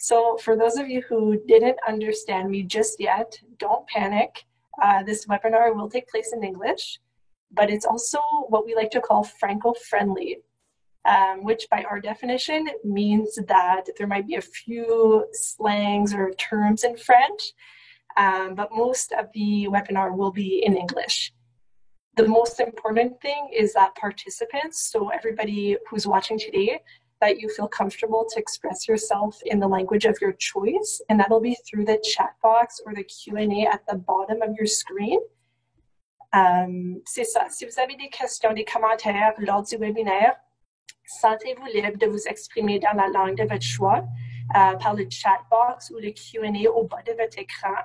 So for those of you who didn't understand me just yet, don't panic. This webinar will take place in English, but it's also what we like to call Franco-friendly, which by our definition means that there might be a few slangs or terms in French, but most of the webinar will be in English. The most important thing is that participants, so everybody who's watching today, that you feel comfortable to express yourself in the language of your choice, and that'll be through the chat box or the Q&A at the bottom of your screen. C'est ça. Si vous avez des questions, des commentaires lors du webinaire, sentez-vous libre de vous exprimer dans la langue de votre choix par le chat box ou le Q&A au bas de votre écran.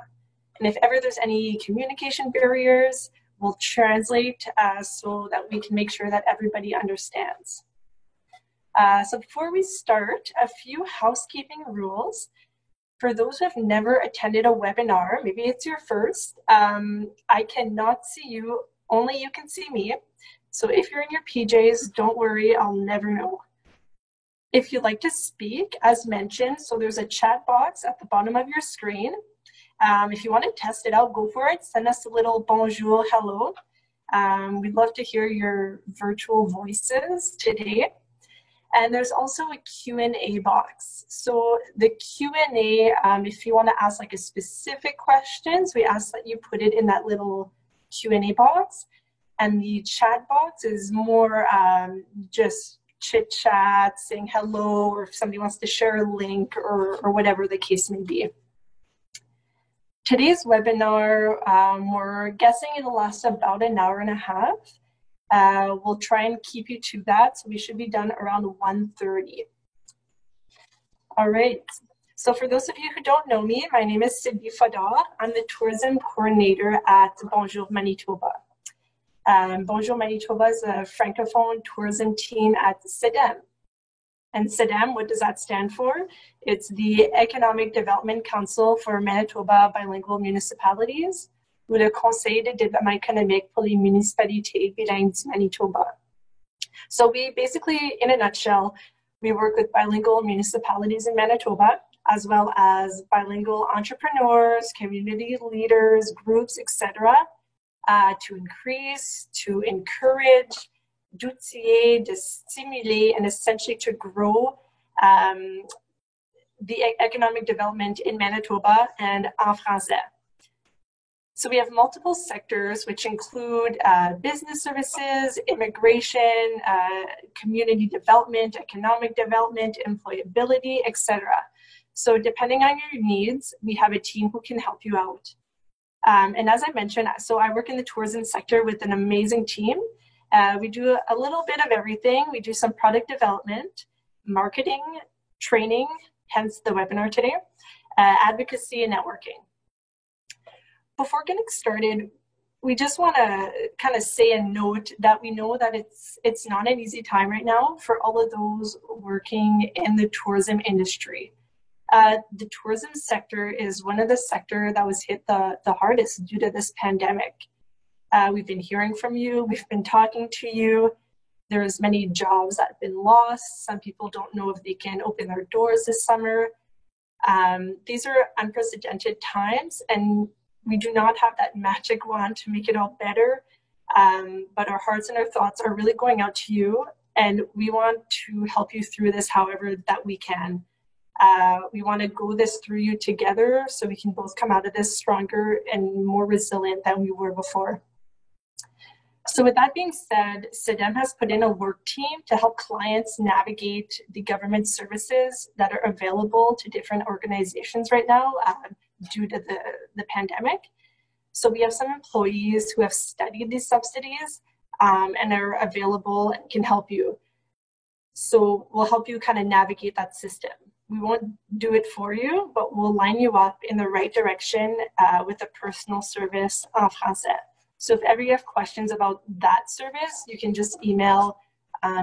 And if ever there's any communication barriers, we'll translate so that we can make sure that everybody understands. So before we start, a few housekeeping rules. For those who have never attended a webinar, maybe it's your first, I cannot see you, only you can see me. So if you're in your PJs, don't worry, I'll never know. If you'd like to speak, as mentioned, so there's a chat box at the bottom of your screen. If you want to test it out, go for it. Send us a little bonjour, hello. We'd love to hear your virtual voices today. And there's also a Q&A box. So the Q&A, if you want to ask like a specific questions, we ask that you put it in that little Q&A box. And the chat box is more just chit chat, saying hello, or if somebody wants to share a link or whatever the case may be. Today's webinar, we're guessing it'll last about an hour and a half. We'll try and keep you to that, so we should be done around 1:30. All right, so for those of you who don't know me, my name is Sylvie Fodor. I'm the tourism coordinator at Bonjour Manitoba. Bonjour Manitoba is a francophone tourism team at CEDEM. And CEDEM, what does that stand for? It's the Economic Development Council for Manitoba Bilingual Municipalities, ou le Conseil de développement économique pour les municipalités bilingues du Manitoba. So we basically, in a nutshell, we work with bilingual municipalities in Manitoba, as well as bilingual entrepreneurs, community leaders, groups, etc., to increase, to encourage, d'outiller, to stimulate, and essentially to grow the economic development in Manitoba and en français. So we have multiple sectors, which include business services, immigration, community development, economic development, employability, etc. So depending on your needs, we have a team who can help you out. And as I mentioned, so I work in the tourism sector with an amazing team. We do a little bit of everything. We do some product development, marketing, training, hence the webinar today, advocacy, and networking. Before getting started, we just want to kind of say a note that we know that it's not an easy time right now for all of those working in the tourism industry. The tourism sector is one of the sectors that was hit the hardest due to this pandemic. We've been hearing from you, we've been talking to you. There's many jobs that have been lost. Some people don't know if they can open their doors this summer. These are unprecedented times, and we do not have that magic wand to make it all better, but our hearts and our thoughts are really going out to you, and we want to help you through this however that we can. We want to go this through you together so we can both come out of this stronger and more resilient than we were before. So with that being said, CEDEM has put in a work team to help clients navigate the government services that are available to different organizations right now due to the pandemic. So we have some employees who have studied these subsidies and are available and can help you. So we'll help you kind of navigate that system. We won't do it for you, but we'll line you up in the right direction with a personal service en français. So if ever you have questions about that service, you can just email,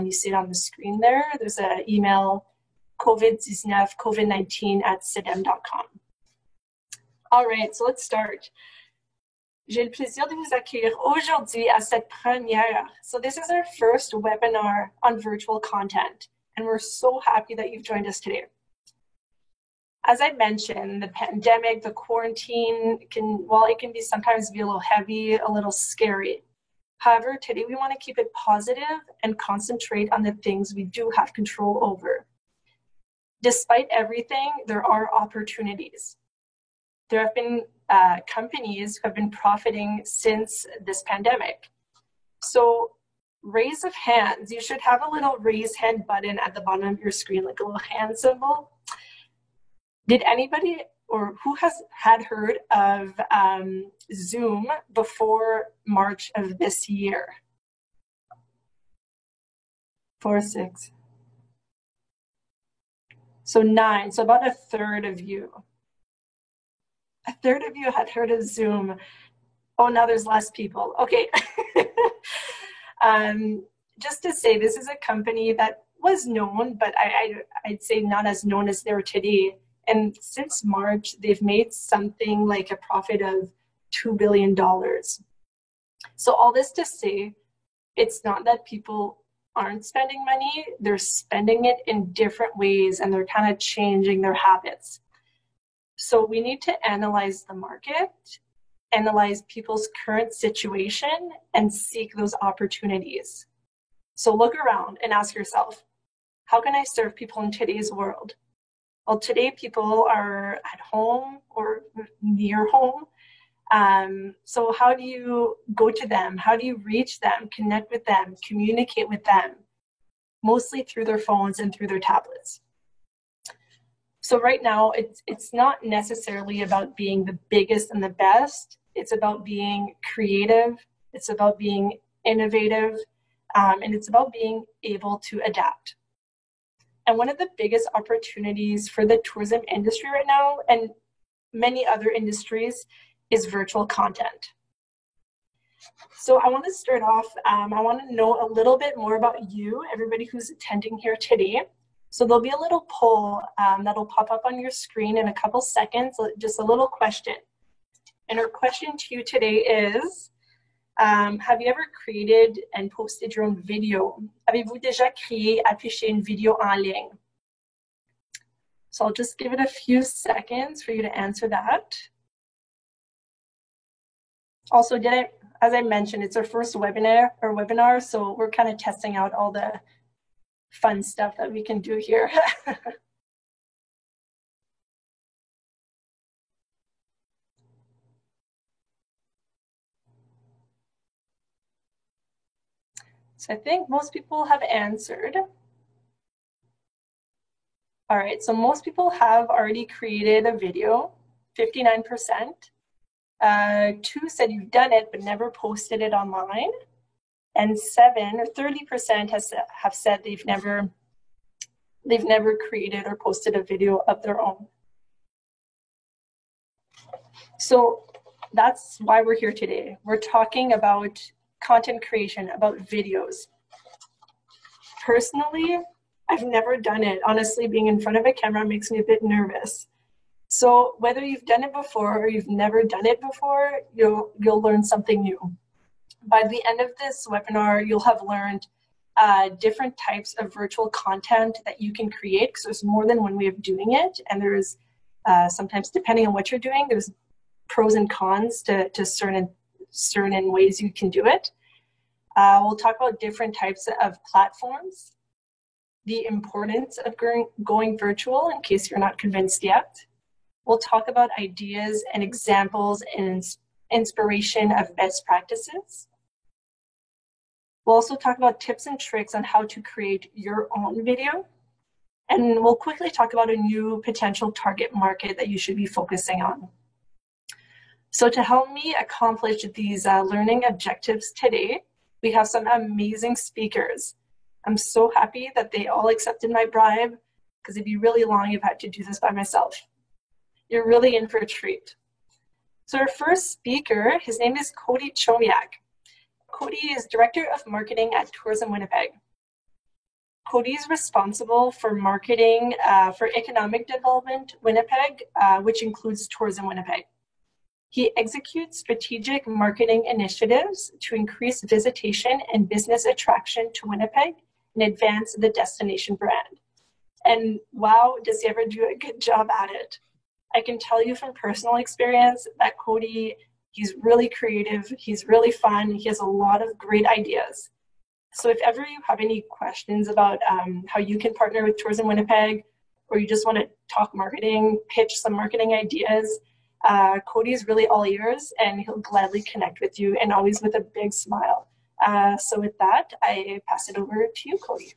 you see it on the screen there. There's an email, covid19@cedem.com. All right, so let's start. J'ai le plaisir de vous accueillir aujourd'hui à cette première. So this is our first webinar on virtual content, and we're so happy that you've joined us today. As I mentioned, the pandemic, the quarantine while it can sometimes be a little heavy, a little scary. However, today we want to keep it positive and concentrate on the things we do have control over. Despite everything, there are opportunities. There have been companies who have been profiting since this pandemic. So raise of hands, you should have a little raise hand button at the bottom of your screen, like a little hand symbol. Did anybody or who has heard of Zoom before March of this year? 4, 6. So 9, so about a third of you. A third of you had heard of Zoom. Oh, now there's less people. Okay. Just to say, this is a company that was known, but I'd say not as known as they are today. And since March, they've made something like a profit of $2 billion. So all this to say, it's not that people aren't spending money, they're spending it in different ways and they're kind of changing their habits. So we need to analyze the market, analyze people's current situation, and seek those opportunities. So look around and ask yourself, how can I serve people in today's world? Well, today people are at home or near home. So how do you go to them? How do you reach them, connect with them, communicate with them? Mostly through their phones and through their tablets. So right now, it's not necessarily about being the biggest and the best. It's about being creative. It's about being innovative. And it's about being able to adapt. And one of the biggest opportunities for the tourism industry right now, and many other industries, is virtual content. So I want to start off, I want to know a little bit more about you, everybody who's attending here today. So there'll be a little poll that'll pop up on your screen in a couple seconds, just a little question. And our question to you today is, have you ever created and posted your own video? Avez-vous déjà créé, affiché une vidéo en ligne? So I'll just give it a few seconds for you to answer that. Also, as I mentioned, it's our first webinar, so we're kind of testing out all the fun stuff that we can do here. So I think most people have answered. All right, so most people have already created a video, 59%. 2 said you've done it but never posted it online. And 7 or 30% have said they've never created or posted a video of their own. So that's why we're here today. We're talking about content creation, about videos. Personally, I've never done it. Honestly, being in front of a camera makes me a bit nervous. So whether you've done it before or you've never done it before, you'll learn something new. By the end of this webinar, you'll have learned different types of virtual content that you can create, because there's more than one way of doing it. And there's sometimes, depending on what you're doing, there's pros and cons to certain ways you can do it. We'll talk about different types of platforms, the importance of going virtual in case you're not convinced yet. We'll talk about ideas and examples and inspiration of best practices. We'll also talk about tips and tricks on how to create your own video. And we'll quickly talk about a new potential target market that you should be focusing on. So to help me accomplish these learning objectives today, we have some amazing speakers. I'm so happy that they all accepted my bribe, because it'd be really long if I had to do this by myself. You're really in for a treat. So our first speaker, his name is Cody Chomiak. Cody is Director of Marketing at Tourism Winnipeg. Cody is responsible for marketing for Economic Development Winnipeg, which includes Tourism Winnipeg. He executes strategic marketing initiatives to increase visitation and business attraction to Winnipeg and advance the destination brand. And wow, does he ever do a good job at it. I can tell you from personal experience that Cody, he's really creative, he's really fun, he has a lot of great ideas. So if ever you have any questions about how you can partner with Tourism Winnipeg, or you just want to talk marketing, pitch some marketing ideas, Cody's really all ears, and he'll gladly connect with you, and always with a big smile. So with that, I pass it over to you, Cody.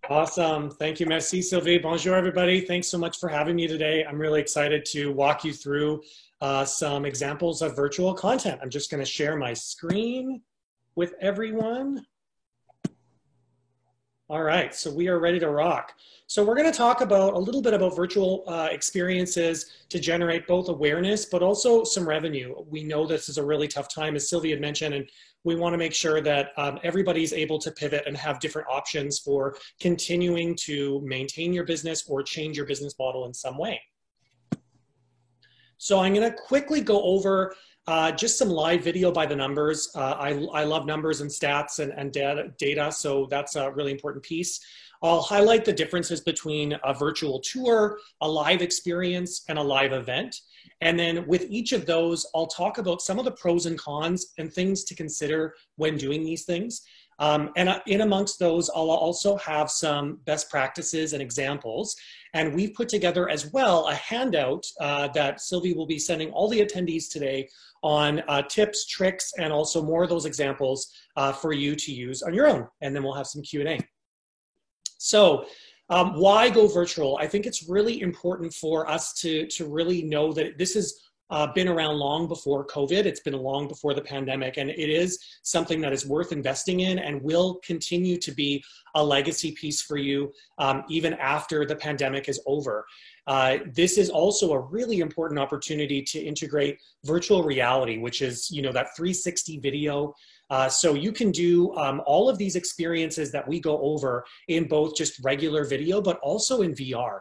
Awesome. Thank you. Merci, Sylvie. Bonjour, everybody. Thanks so much for having me today. I'm really excited to walk you through some examples of virtual content. I'm just going to share my screen with everyone. All right, so we are ready to rock. So we're going to talk about a little bit about virtual experiences to generate both awareness, but also some revenue. We know this is a really tough time, as Sylvie had mentioned, and we want to make sure that everybody's able to pivot and have different options for continuing to maintain your business or change your business model in some way. So I'm going to quickly go over just some live video by the numbers. I love numbers and stats and data, so that's a really important piece. I'll highlight the differences between a virtual tour, a live experience, and a live event. And then with each of those, I'll talk about some of the pros and cons and things to consider when doing these things. And in amongst those, I'll also have some best practices and examples. And we've put together as well a handout that Sylvie will be sending all the attendees today on tips, tricks, and also more of those examples for you to use on your own. And then we'll have some Q&A. So why go virtual? I think it's really important for us to really know that this has been around long before COVID. It's been long before the pandemic, and it is something that is worth investing in and will continue to be a legacy piece for you even after the pandemic is over. This is also a really important opportunity to integrate virtual reality, which is, you know, that 360 video. So you can do all of these experiences that we go over in both just regular video, but also in VR.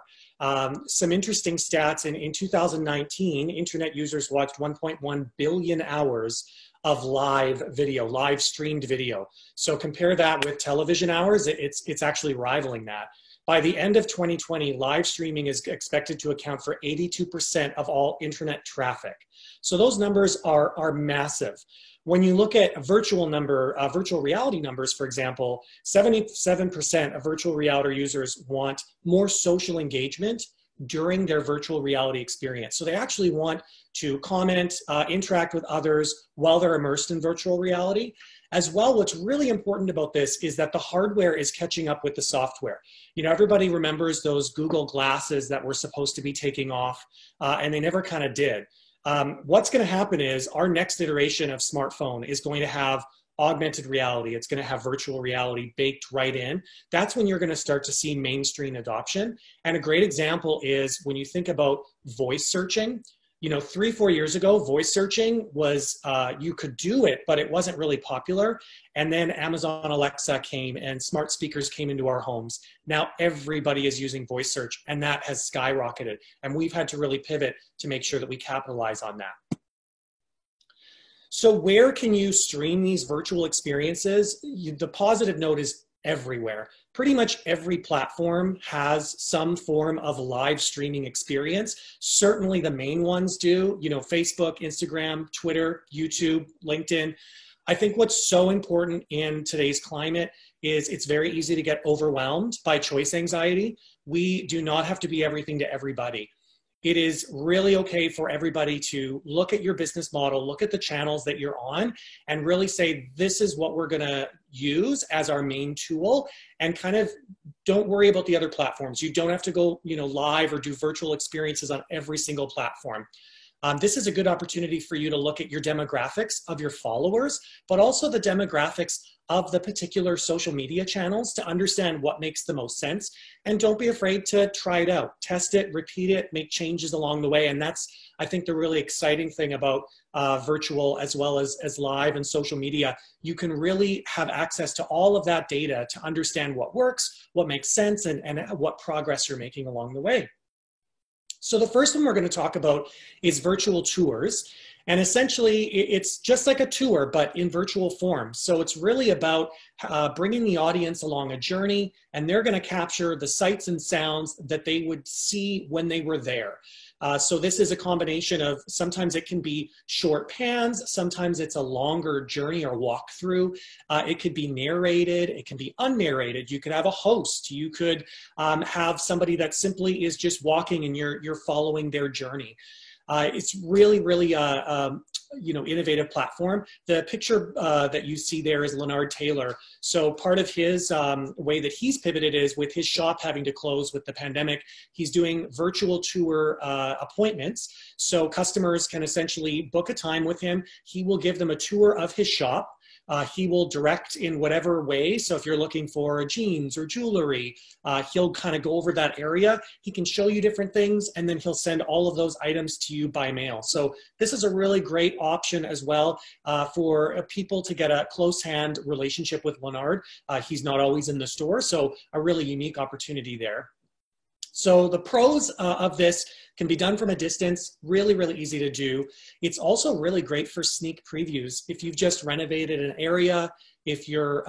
Some interesting stats, in 2019, internet users watched 1.1 billion hours of live video, live streamed video. So compare that with television hours, it's actually rivaling that. By the end of 2020, live streaming is expected to account for 82% of all internet traffic. So those numbers are massive. When you look at virtual reality numbers, for example, 77% of virtual reality users want more social engagement during their virtual reality experience. So they actually want to comment, interact with others while they're immersed in virtual reality. As well, what's really important about this is that the hardware is catching up with the software. You know, everybody remembers those Google glasses that were supposed to be taking off, and they never kind of did. What's going to happen is our next iteration of smartphone is going to have augmented reality. It's going to have virtual reality baked right in. That's when you're going to start to see mainstream adoption. And a great example is when you think about voice searching. You know, 3-4 years ago, voice searching was, you could do it, but it wasn't really popular. And then Amazon Alexa came and smart speakers came into our homes. Now everybody is using voice search, and that has skyrocketed. And we've had to really pivot to make sure that we capitalize on that. So where can you stream these virtual experiences? The positive note is everywhere. Pretty much every platform has some form of live streaming experience. Certainly the main ones do, you know, Facebook, Instagram, Twitter, YouTube, LinkedIn. I think what's so important in today's climate is it's very easy to get overwhelmed by choice anxiety. We do not have to be everything to everybody. It is really okay for everybody to look at your business model, look at the channels that you're on, and really say, this is what we're going to use as our main tool, and kind of don't worry about the other platforms. You don't have to go, you know, live or do virtual experiences on every single platform. This is a good opportunity for you to look at your demographics of your followers, but also the demographics of the particular social media channels to understand what makes the most sense. And don't be afraid to try it out, test it, repeat it, make changes along the way. And that's, I think, the really exciting thing about virtual as well as live and social media. You can really have access to all of that data to understand what works, what makes sense, and what progress you're making along the way. So the first one we're going to talk about is virtual tours. And essentially, it's just like a tour, but in virtual form. So it's really about bringing the audience along a journey, and they're going to capture the sights and sounds that they would see when they were there. So this is a combination of, sometimes it can be short pans, sometimes it's a longer journey or walkthrough. It could be narrated, it can be unnarrated. You could have a host, you could have somebody that simply is just walking and you're following their journey. It's really, really innovative platform. The picture that you see there is Leonard Taylor. So part of his way that he's pivoted is, with his shop having to close with the pandemic, he's doing virtual tour appointments. So customers can essentially book a time with him. He will give them a tour of his shop. He will direct in whatever way. So if you're looking for jeans or jewelry, he'll kind of go over that area. He can show you different things, and then he'll send all of those items to you by mail. So this is a really great option as well for people to get a close-hand relationship with Leonard. He's not always in the store, so a really unique opportunity there. So the pros of this: can be done from a distance, really, really easy to do. It's also really great for sneak previews. If you've just renovated an area, if you're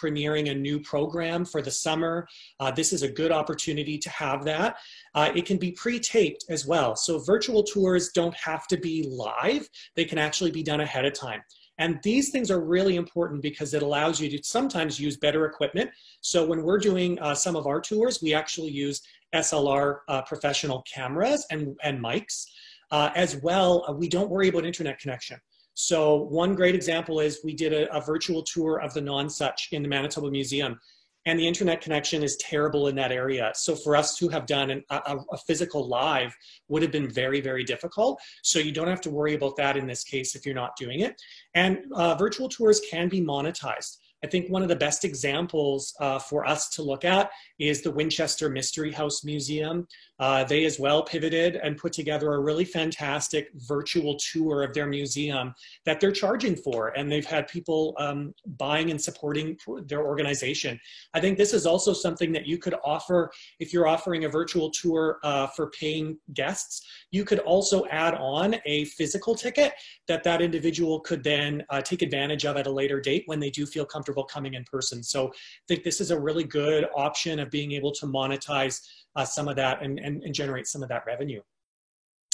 premiering a new program for the summer, this is a good opportunity to have that. It can be pre-taped as well. So virtual tours don't have to be live. They can actually be done ahead of time. And these things are really important because it allows you to sometimes use better equipment. So when we're doing some of our tours, we actually use SLR professional cameras and mics. As well, we don't worry about internet connection. So one great example is we did a virtual tour of the Nonsuch in the Manitoba Museum, and the internet connection is terrible in that area. So for us to have done a physical live would have been very, very difficult. So you don't have to worry about that in this case if you're not doing it. And virtual tours can be monetized. I think one of the best examples for us to look at is the Winchester Mystery House Museum. They as well pivoted and put together a really fantastic virtual tour of their museum that they're charging for, and they've had people buying and supporting their organization. I think this is also something that you could offer if you're offering a virtual tour for paying guests. You could also add on a physical ticket that individual could then take advantage of at a later date when they do feel comfortable coming in person. So I think this is a really good option of being able to monetize some of that and generate some of that revenue.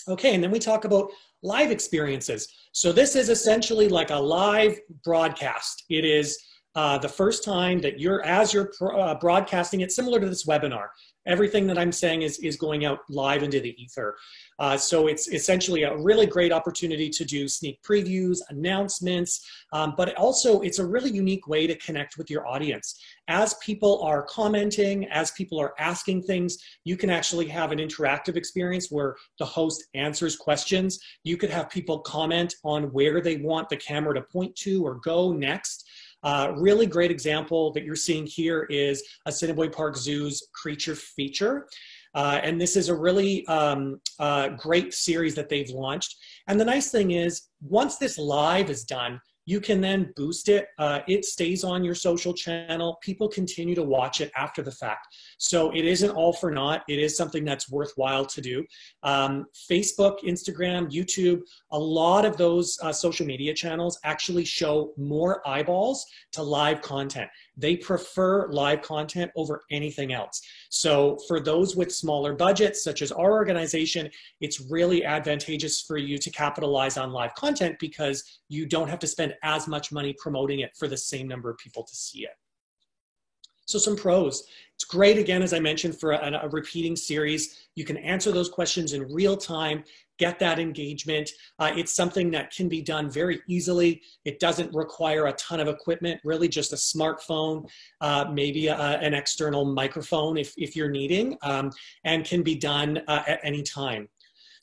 Okay, and then we talk about live experiences. So this is essentially like a live broadcast. It is the first time that as you're broadcasting it, similar to this webinar. Everything that I'm saying is going out live into the ether. So it's essentially a really great opportunity to do sneak previews, announcements, but also it's a really unique way to connect with your audience. As people are commenting, as people are asking things, you can actually have an interactive experience where the host answers questions. You could have people comment on where they want the camera to point to or go next. Really great example that you're seeing here is Assiniboine Park Zoo's Creature Feature. And this is a really great series that they've launched. And the nice thing is, once this live is done, you can then boost it. It stays on your social channel. People continue to watch it after the fact. So it isn't all for naught. It is something that's worthwhile to do. Facebook, Instagram, YouTube, a lot of those social media channels actually show more eyeballs to live content. They prefer live content over anything else. So for those with smaller budgets, such as our organization, it's really advantageous for you to capitalize on live content because you don't have to spend as much money promoting it for the same number of people to see it. So some pros. It's great, again, as I mentioned, for a repeating series. You can answer those questions in real time, get that engagement. It's something that can be done very easily. It doesn't require a ton of equipment, really just a smartphone, maybe an external microphone if you're needing, and can be done at any time.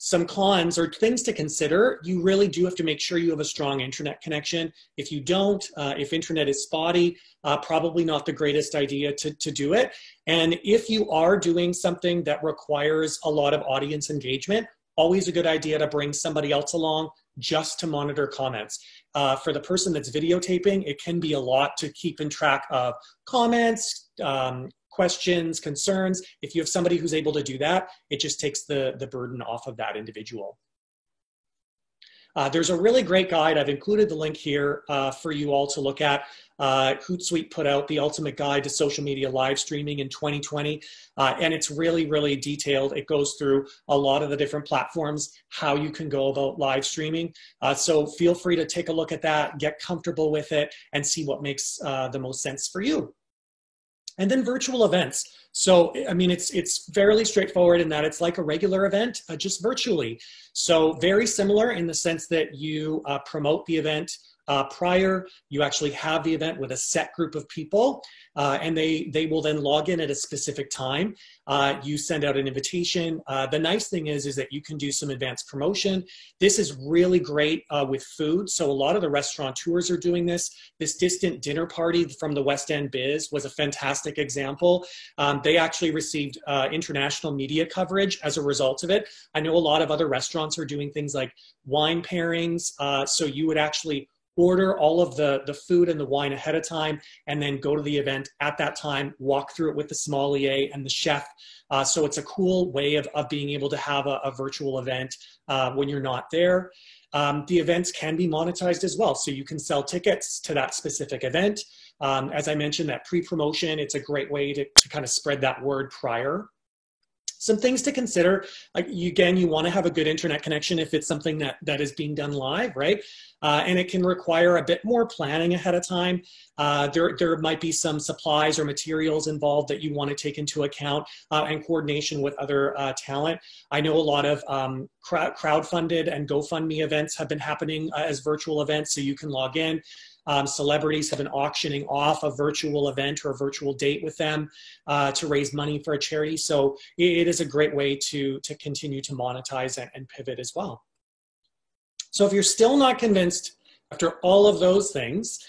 Some cons or things to consider: you really do have to make sure you have a strong internet connection. If you don't, if internet is spotty, probably not the greatest idea to do it. And if you are doing something that requires a lot of audience engagement, always a good idea to bring somebody else along just to monitor comments. For the person that's videotaping, it can be a lot to keep in track of comments, questions, concerns. If you have somebody who's able to do that, it just takes the burden off of that individual. There's a really great guide. I've included the link here for you all to look at. Hootsuite put out the ultimate guide to social media live streaming in 2020. And it's really, really detailed. It goes through a lot of the different platforms, how you can go about live streaming. So feel free to take a look at that, get comfortable with it, and see what makes the most sense for you. And then virtual events. So, I mean, it's fairly straightforward in that it's like a regular event, just virtually. So very similar in the sense that you promote the event prior. You actually have the event with a set group of people, and they will then log in at a specific time. You send out an invitation. The nice thing is that you can do some advanced promotion. This is really great with food. So a lot of the restaurateurs are doing this. This distant dinner party from the West End Biz was a fantastic example. They actually received international media coverage as a result of it. I know a lot of other restaurants are doing things like wine pairings. So you would actually order all of the food and the wine ahead of time, and then go to the event at that time, walk through it with the sommelier and the chef. So it's a cool way of being able to have a virtual event when you're not there. The events can be monetized as well. So you can sell tickets to that specific event. As I mentioned, that pre-promotion, it's a great way to kind of spread that word prior. Some things to consider, again, you want to have a good internet connection if it's something that is being done live, right? And it can require a bit more planning ahead of time. There might be some supplies or materials involved that you want to take into account, and coordination with other talent. I know a lot of crowdfunded and GoFundMe events have been happening as virtual events, so you can log in. Celebrities have been auctioning off a virtual event or a virtual date with them to raise money for a charity. So it is a great way to continue to monetize and pivot as well. So if you're still not convinced after all of those things,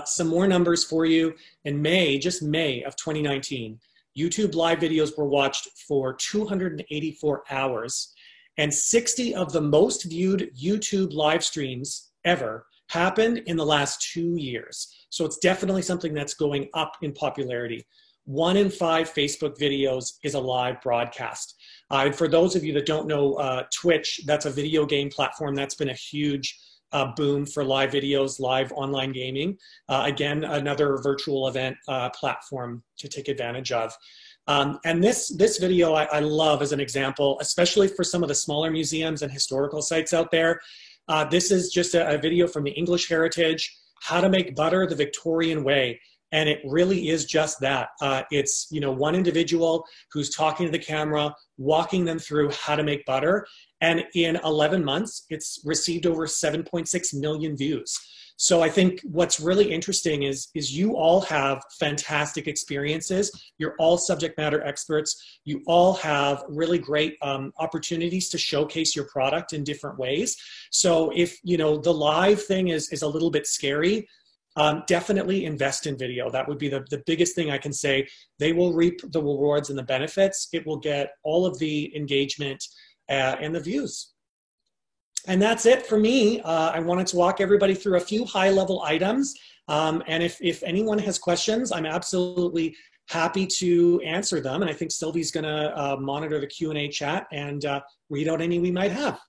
some more numbers for you. In May, just May of 2019, YouTube live videos were watched for 284 hours, and 60 of the most viewed YouTube live streams ever happened in the last 2 years. So it's definitely something that's going up in popularity. 1 in 5 Facebook videos is a live broadcast. And for those of you that don't know Twitch, that's a video game platform that's been a huge boom for live videos, live online gaming. Again, another virtual event platform to take advantage of. And this video I love as an example, especially for some of the smaller museums and historical sites out there. This is just a video from the English Heritage, how to make butter the Victorian way. And it really is just that. It's, you know, one individual who's talking to the camera, walking them through how to make butter. And in 11 months, it's received over 7.6 million views. So I think what's really interesting is you all have fantastic experiences. You're all subject matter experts. You all have really great opportunities to showcase your product in different ways. So if, you know, the live thing is a little bit scary, definitely invest in video. That would be the biggest thing I can say. They will reap the rewards and the benefits. It will get all of the engagement and the views. And that's it for me. I wanted to walk everybody through a few high-level items. And if anyone has questions, I'm absolutely happy to answer them. And I think Sylvie's going to monitor the Q&A chat and read out any we might have.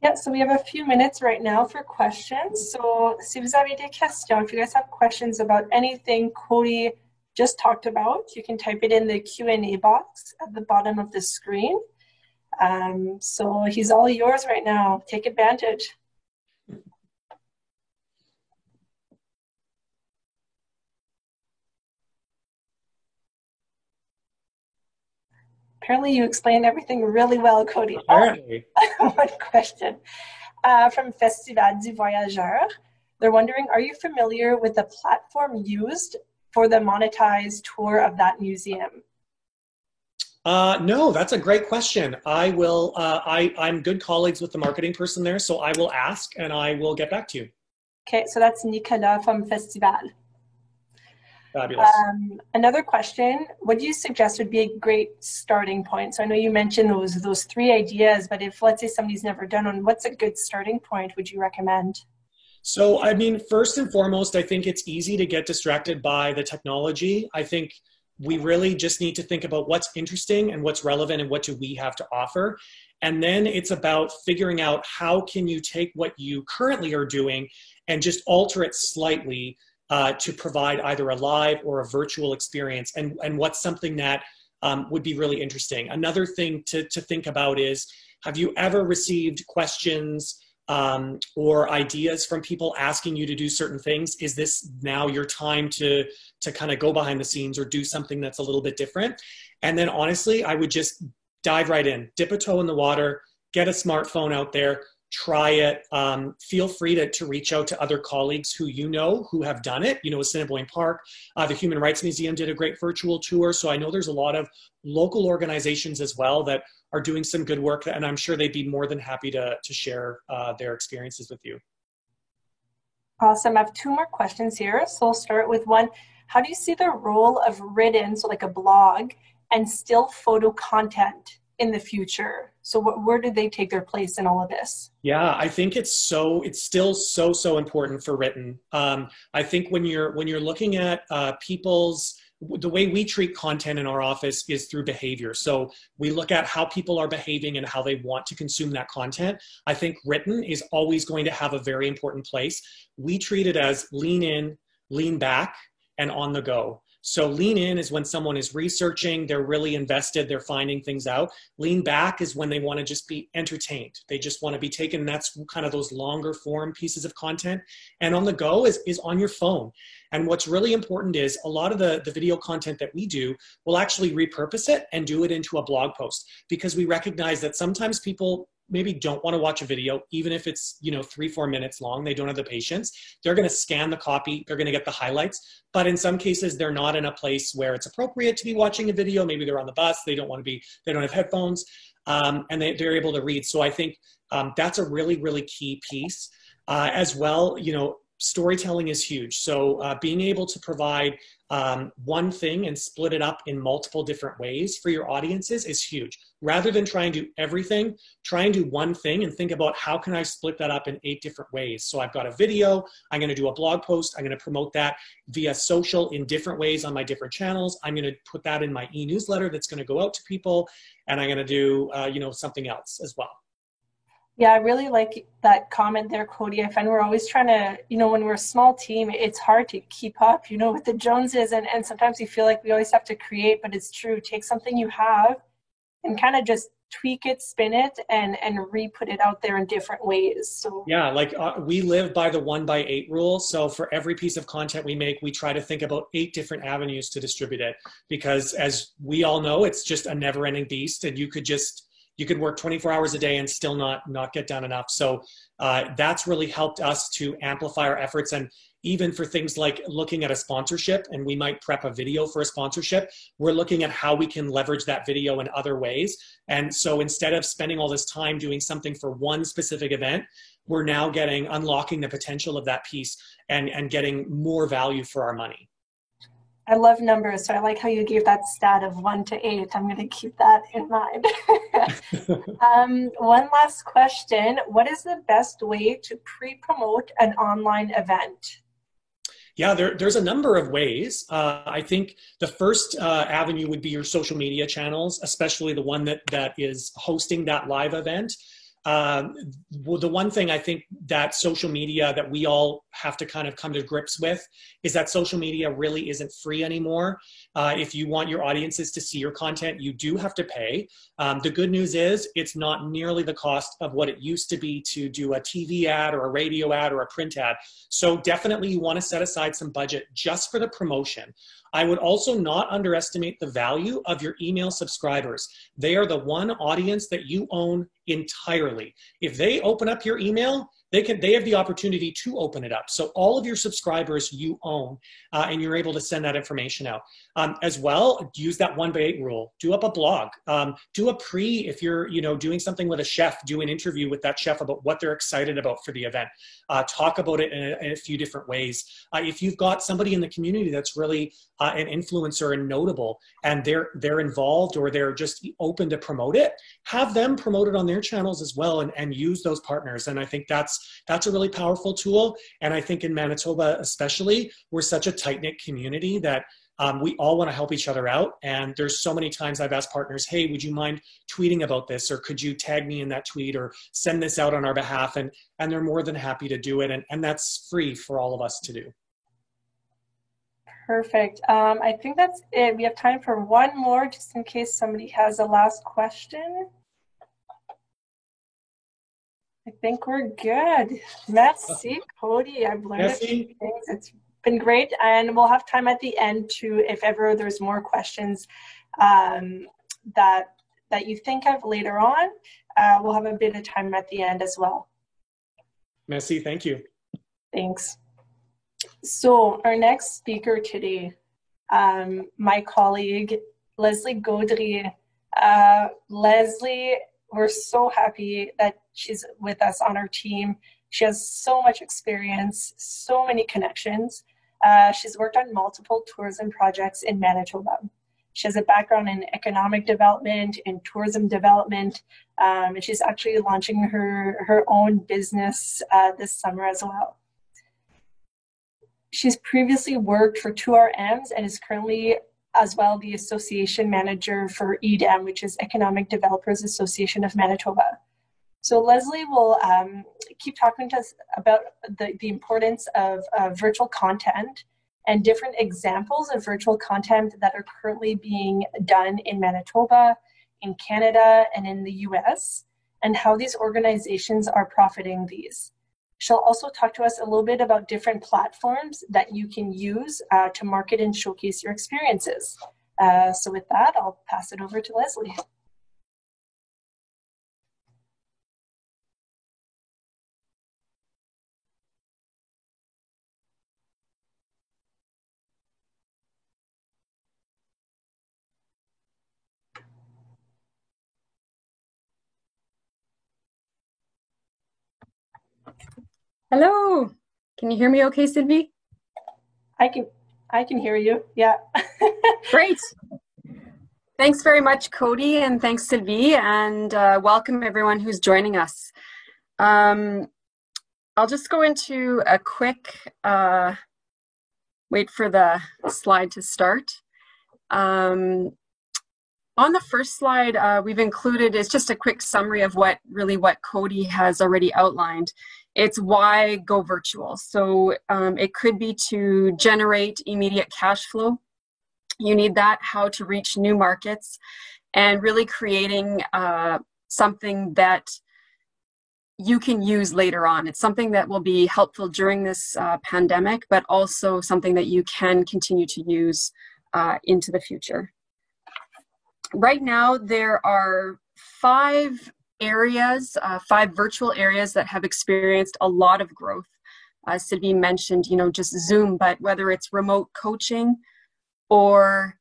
Yeah, so we have a few minutes right now for questions. So, si vous avez des questions, if you guys have questions about anything Cody just talked about, you can type it in the Q&A box at the bottom of the screen. So he's all yours right now. Take advantage. Apparently you explained everything really well, Cody. Apparently. One question from Festival du Voyageur. They're wondering, are you familiar with the platform used for the monetized tour of that museum? No, that's a great question. I will, I'm good colleagues with the marketing person there, so I will ask and I will get back to you. Okay, so that's Nicolas from Festival. Fabulous. Another question, what do you suggest would be a great starting point? So I know you mentioned those 3 ideas, but if, let's say, somebody's never done one, what's a good starting point would you recommend? So, I mean, first and foremost, I think it's easy to get distracted by the technology. I think we really just need to think about what's interesting and what's relevant and what do we have to offer. And then it's about figuring out how can you take what you currently are doing and just alter it slightly to provide either a live or a virtual experience, and what's something that would be really interesting. Another thing to think about is, have you ever received questions or ideas from people asking you to do certain things? Is this now your time to kind of go behind the scenes or do something that's a little bit different? And then honestly, I would just dive right in, dip a toe in the water, get a smartphone out there, try it. Feel free to reach out to other colleagues who you know who have done it. You know, Assiniboine Park, the Human Rights Museum did a great virtual tour. So I know there's a lot of local organizations as well that are doing some good work, and I'm sure they'd be more than happy to share their experiences with you. Awesome. I have two more questions here. So I'll start with one. How do you see the role of written, so like a blog, and still photo content in the future? So where do they take their place in all of this? Yeah, I think it's still so important for written. I think when you're looking at the way we treat content in our office is through behavior. So we look at how people are behaving and how they want to consume that content. I think written is always going to have a very important place. We treat it as lean in, lean back, and on the go. So lean in is when someone is researching, they're really invested, they're finding things out. Lean back is when they want to just be entertained. They just want to be taken. That's kind of those longer form pieces of content. And on the go is on your phone. And what's really important is a lot of the video content that we do, we'll actually repurpose it and do it into a blog post, because we recognize that sometimes people maybe don't want to watch a video, even if it's, 3-4 minutes long. They don't have the patience. They're going to scan the copy. They're going to get the highlights. But in some cases, they're not in a place where it's appropriate to be watching a video. Maybe they're on the bus. They don't have headphones, and they're able to read. So I think that's a really, really key piece. As well, storytelling is huge. So being able to provide one thing and split it up in multiple different ways for your audiences is huge. Rather than try and do everything, try and do one thing and think about how can I split that up in 8 different ways. So I've got a video, I'm going to do a blog post, I'm going to promote that via social in different ways on my different channels. I'm going to put that in my e-newsletter that's going to go out to people, and I'm going to do something else as well. Yeah, I really like that comment there, Cody. I find we're always trying to, when we're a small team, it's hard to keep up, with the Joneses, and sometimes you feel like we always have to create, but it's true. Take something you have and kind of just tweak it, spin it, and re-put it out there in different ways. So yeah, we live by the 1x8 rule. So for every piece of content we make, we try to think about 8 different avenues to distribute it, because as we all know, it's just a never-ending beast, and you could work 24 hours a day and still not get done enough. So that's really helped us to amplify our efforts. And even for things like looking at a sponsorship, and we might prep a video for a sponsorship, we're looking at how we can leverage that video in other ways. And so instead of spending all this time doing something for one specific event, we're now unlocking the potential of that piece and getting more value for our money. I love numbers, so I like how you gave that stat of 1 to 8. I'm going to keep that in mind. One last question. What is the best way to pre-promote an online event? Yeah, there's a number of ways. I think the first avenue would be your social media channels, especially the one that is hosting that live event. Well, the one thing I think that social media that we all have to kind of come to grips with is that social media really isn't free anymore. If you want your audiences to see your content, you do have to pay. The good news is it's not nearly the cost of what it used to be to do a TV ad or a radio ad or a print ad. So definitely you want to set aside some budget just for the promotion. I would also not underestimate the value of your email subscribers. They are the one audience that you own entirely. If they open up your email, they have the opportunity to open it up. So all of your subscribers you own, and you're able to send that information out. As well, use that 1x8 rule. Do up a blog. Do a if you're doing something with a chef, do an interview with that chef about what they're excited about for the event. Talk about it in a few different ways. If you've got somebody in the community that's really an influencer and notable, and they're involved or they're just open to promote it, have them promote it on their channels as well, and use those partners. And I think that's a really powerful tool. And I think in Manitoba especially, we're such a tight-knit community that We all want to help each other out. And there's so many times I've asked partners, hey, would you mind tweeting about this? Or could you tag me in that tweet or send this out on our behalf? And they're more than happy to do it. And that's free for all of us to do. Perfect. I think that's it. We have time for one more, just in case somebody has a last question. I think we're good. Merci, Cody. I've learned a few things. It's been great. And we'll have time at the end to, if ever there's more questions that you think of later on, we'll have a bit of time at the end as well. Merci, thank you. Thanks. So our next speaker today, my colleague, Leslie Gaudry. Leslie, we're so happy that she's with us on our team. She has so much experience, so many connections. She's worked on multiple tourism projects in Manitoba. She has a background in economic development, in tourism development, and she's actually launching her own business this summer as well. She's previously worked for 2RMs and is currently as well the association manager for EDAM, which is Economic Developers Association of Manitoba. So Leslie will keep talking to us about the importance of virtual content and different examples of virtual content that are currently being done in Manitoba, in Canada, and in the US, and how these organizations are profiting these. She'll also talk to us a little bit about different platforms that you can use to market and showcase your experiences. So with that, I'll pass it over to Leslie. Hello, can you hear me okay, Sylvie? I can hear you, yeah. Great. Thanks very much, Cody, and thanks, Sylvie, and welcome everyone who's joining us. I'll just go into a quick, wait for the slide to start. On the first slide, we've included, it's just a quick summary of what Cody has already outlined. It's why go virtual. So it could be to generate immediate cash flow. You need that, how to reach new markets, and really creating something that you can use later on. It's something that will be helpful during this pandemic, but also something that you can continue to use into the future. Right now, there are 5 areas, 5 virtual areas that have experienced a lot of growth. Sylvie mentioned, just Zoom, but whether it's remote coaching or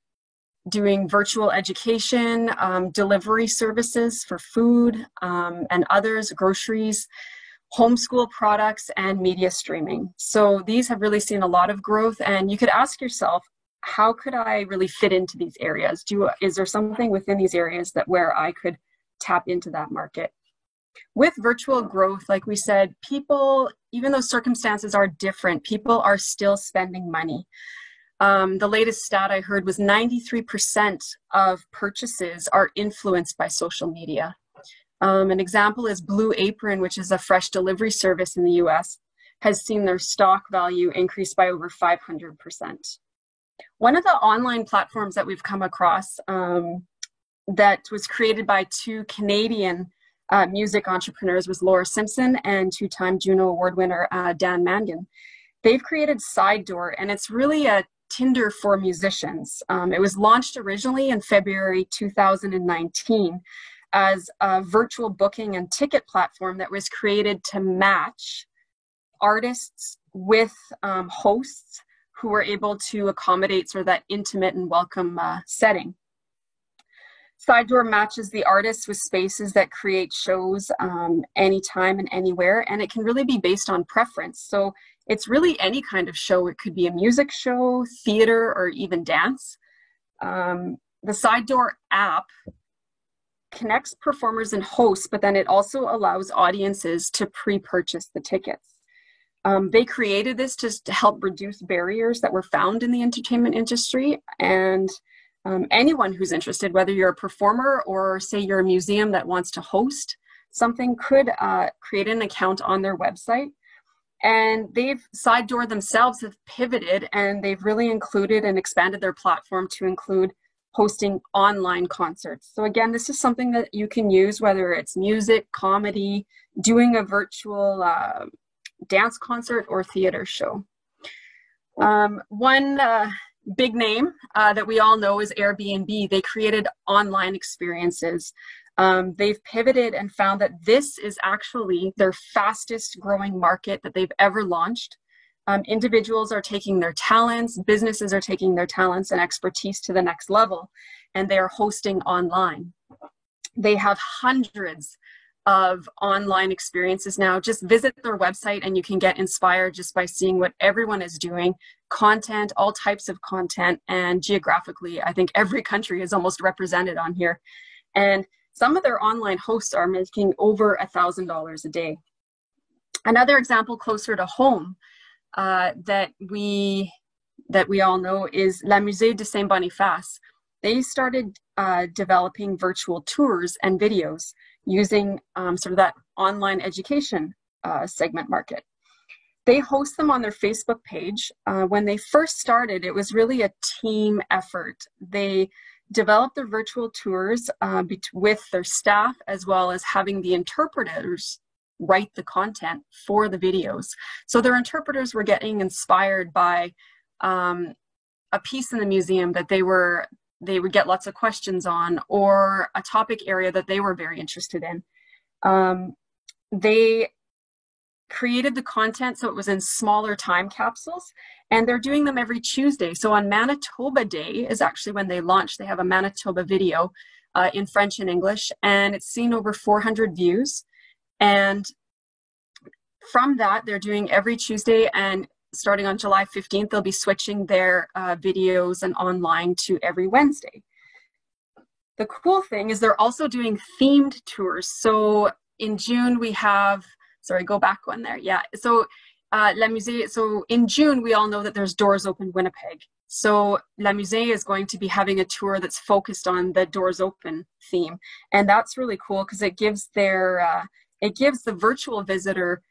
doing virtual education, delivery services for food and others, groceries, homeschool products, and media streaming. So these have really seen a lot of growth, and you could ask yourself, how could I really fit into these areas? Is there something within these areas where I could tap into that market? With virtual growth, like we said, people, even though circumstances are different, people are still spending money. The latest stat I heard was 93% of purchases are influenced by social media. An example is Blue Apron, which is a fresh delivery service in the US, has seen their stock value increase by over 500%. One of the online platforms that we've come across that was created by 2 Canadian music entrepreneurs was Laura Simpson and 2-time Juno Award winner Dan Mangan. They've created Side Door, and it's really a Tinder for musicians. It was launched originally in February 2019 as a virtual booking and ticket platform that was created to match artists with hosts who were able to accommodate sort of that intimate and welcome setting. Side Door matches the artists with spaces that create shows anytime and anywhere, and it can really be based on preference. So it's really any kind of show. It could be a music show, theater, or even dance. The Side Door app connects performers and hosts, but then it also allows audiences to pre-purchase the tickets. They created this just to help reduce barriers that were found in the entertainment industry. And anyone who's interested, whether you're a performer or say you're a museum that wants to host something, could create an account on their website. And they've side door themselves have pivoted, and they've really included and expanded their platform to include hosting online concerts. So again, this is something that you can use, whether it's music, comedy, doing a virtual dance concert or theater show. One big name that we all know is Airbnb. They created online experiences. They've pivoted and found that this is actually their fastest growing market that they've ever launched. Individuals are taking their talents, businesses are taking their talents and expertise to the next level, and they are hosting online. They have hundreds of online experiences now. Just visit their website and you can get inspired just by seeing what everyone is doing. Content, all types of content, and geographically, I think every country is almost represented on here. And some of their online hosts are making over $1,000 a day. Another example closer to home that we all know is La Musée de Saint-Boniface. They started developing virtual tours and videos using sort of that online education segment market. They host them on their Facebook page. When they first started, it was really a team effort. They developed their virtual tours with their staff, as well as having the interpreters write the content for the videos. So their interpreters were getting inspired by a piece in the museum that they would get lots of questions on, or a topic area that they were very interested in. They created the content so it was in smaller time capsules, and they're doing them every Tuesday. So on Manitoba Day is actually when they launched. They have a Manitoba video in French and English, and it's seen over 400 views. And from that, they're doing every Tuesday, and starting on July 15th, they'll be switching their videos and online to every Wednesday. The cool thing is they're also doing themed tours. So in June we have, sorry, go back one there. Yeah, so La Musée, so in June we all know that there's Doors Open Winnipeg. So La Musée is going to be having a tour that's focused on the Doors Open theme. And that's really cool because it gives the virtual visitor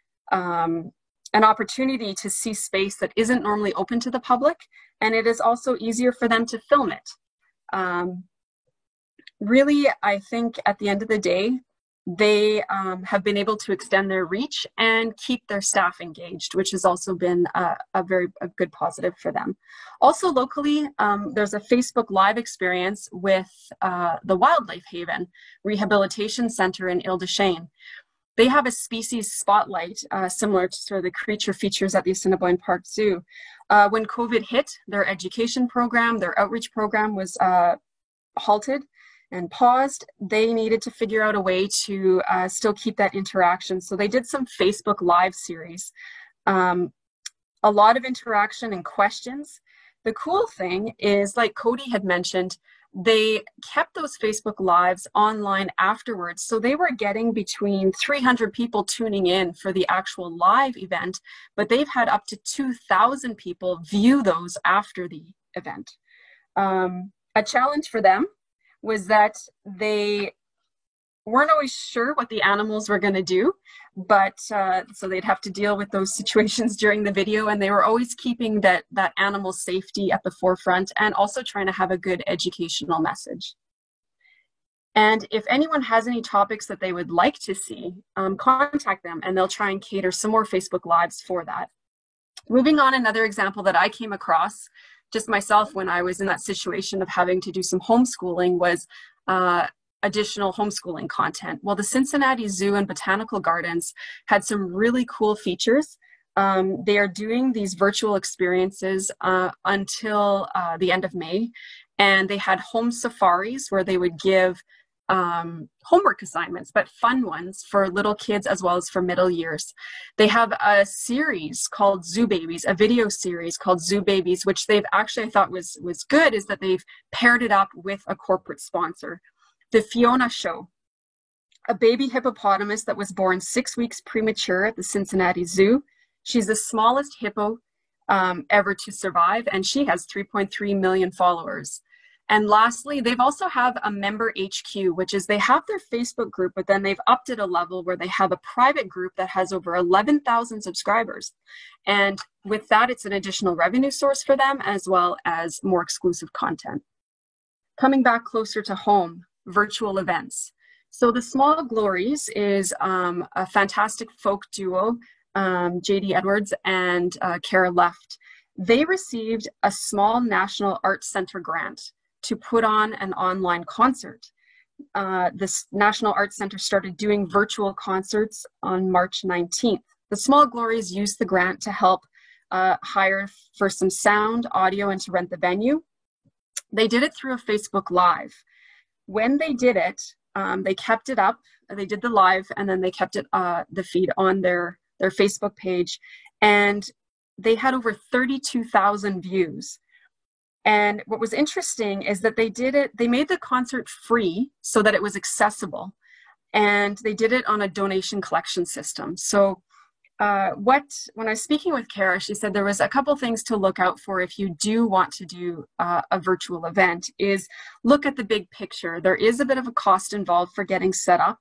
an opportunity to see space that isn't normally open to the public, and it is also easier for them to film it. Really, I think at the end of the day, they have been able to extend their reach and keep their staff engaged, which has also been a good positive for them. Also locally, there's a Facebook Live experience with the Wildlife Haven Rehabilitation Center in Ile-des-Chênes. They have a species spotlight similar to sort of the creature features at the Assiniboine Park Zoo. When COVID hit, their education program, their outreach program was halted and paused. They needed to figure out a way to still keep that interaction. So they did some Facebook Live series. A lot of interaction and questions. The cool thing is, like Cody had mentioned, they kept those Facebook Lives online afterwards. So they were getting between 300 people tuning in for the actual live event, but they've had up to 2,000 people view those after the event. A challenge for them was that they weren't always sure what the animals were going to do, but so they'd have to deal with those situations during the video, and they were always keeping that animal safety at the forefront and also trying to have a good educational message. And if anyone has any topics that they would like to see, contact them and they'll try and cater some more Facebook Lives for that. Moving on, another example that I came across just myself when I was in that situation of having to do some homeschooling was additional homeschooling content. Well, the Cincinnati Zoo and Botanical Gardens had some really cool features. They are doing these virtual experiences until the end of May, and they had home safaris where they would give homework assignments, but fun ones for little kids as well as for middle years. They have a series called Zoo Babies, a video series called Zoo Babies, which they've actually, I thought was good, is that they've paired it up with a corporate sponsor. The Fiona Show, a baby hippopotamus that was born 6 weeks premature at the Cincinnati Zoo, She's the smallest hippo ever to survive, and she has 3.3 million followers. And lastly, they've also have a member HQ, which is they have their Facebook group, but then they've upped it a level where they have a private group that has over 11,000 subscribers. And with that, it's an additional revenue source for them, as well as more exclusive content. Coming back closer to home, virtual events. So the Small Glories is a fantastic folk duo, JD Edwards and Kara Left. They received a small National Arts Center grant to put on an online concert. This National Arts Center started doing virtual concerts on March 19th. The Small Glories used the grant to help hire for some sound, audio, and to rent the venue. They did it through a Facebook Live. When they did it, they kept it up. They did the live, and then they kept it the feed on their Facebook page, and they had over 32,000 views. And what was interesting is that they made the concert free so that it was accessible, and they did it on a donation collection system. So when I was speaking with Kara, she said there was a couple things to look out for if you do want to do a virtual event, is look at the big picture. There is a bit of a cost involved for getting set up,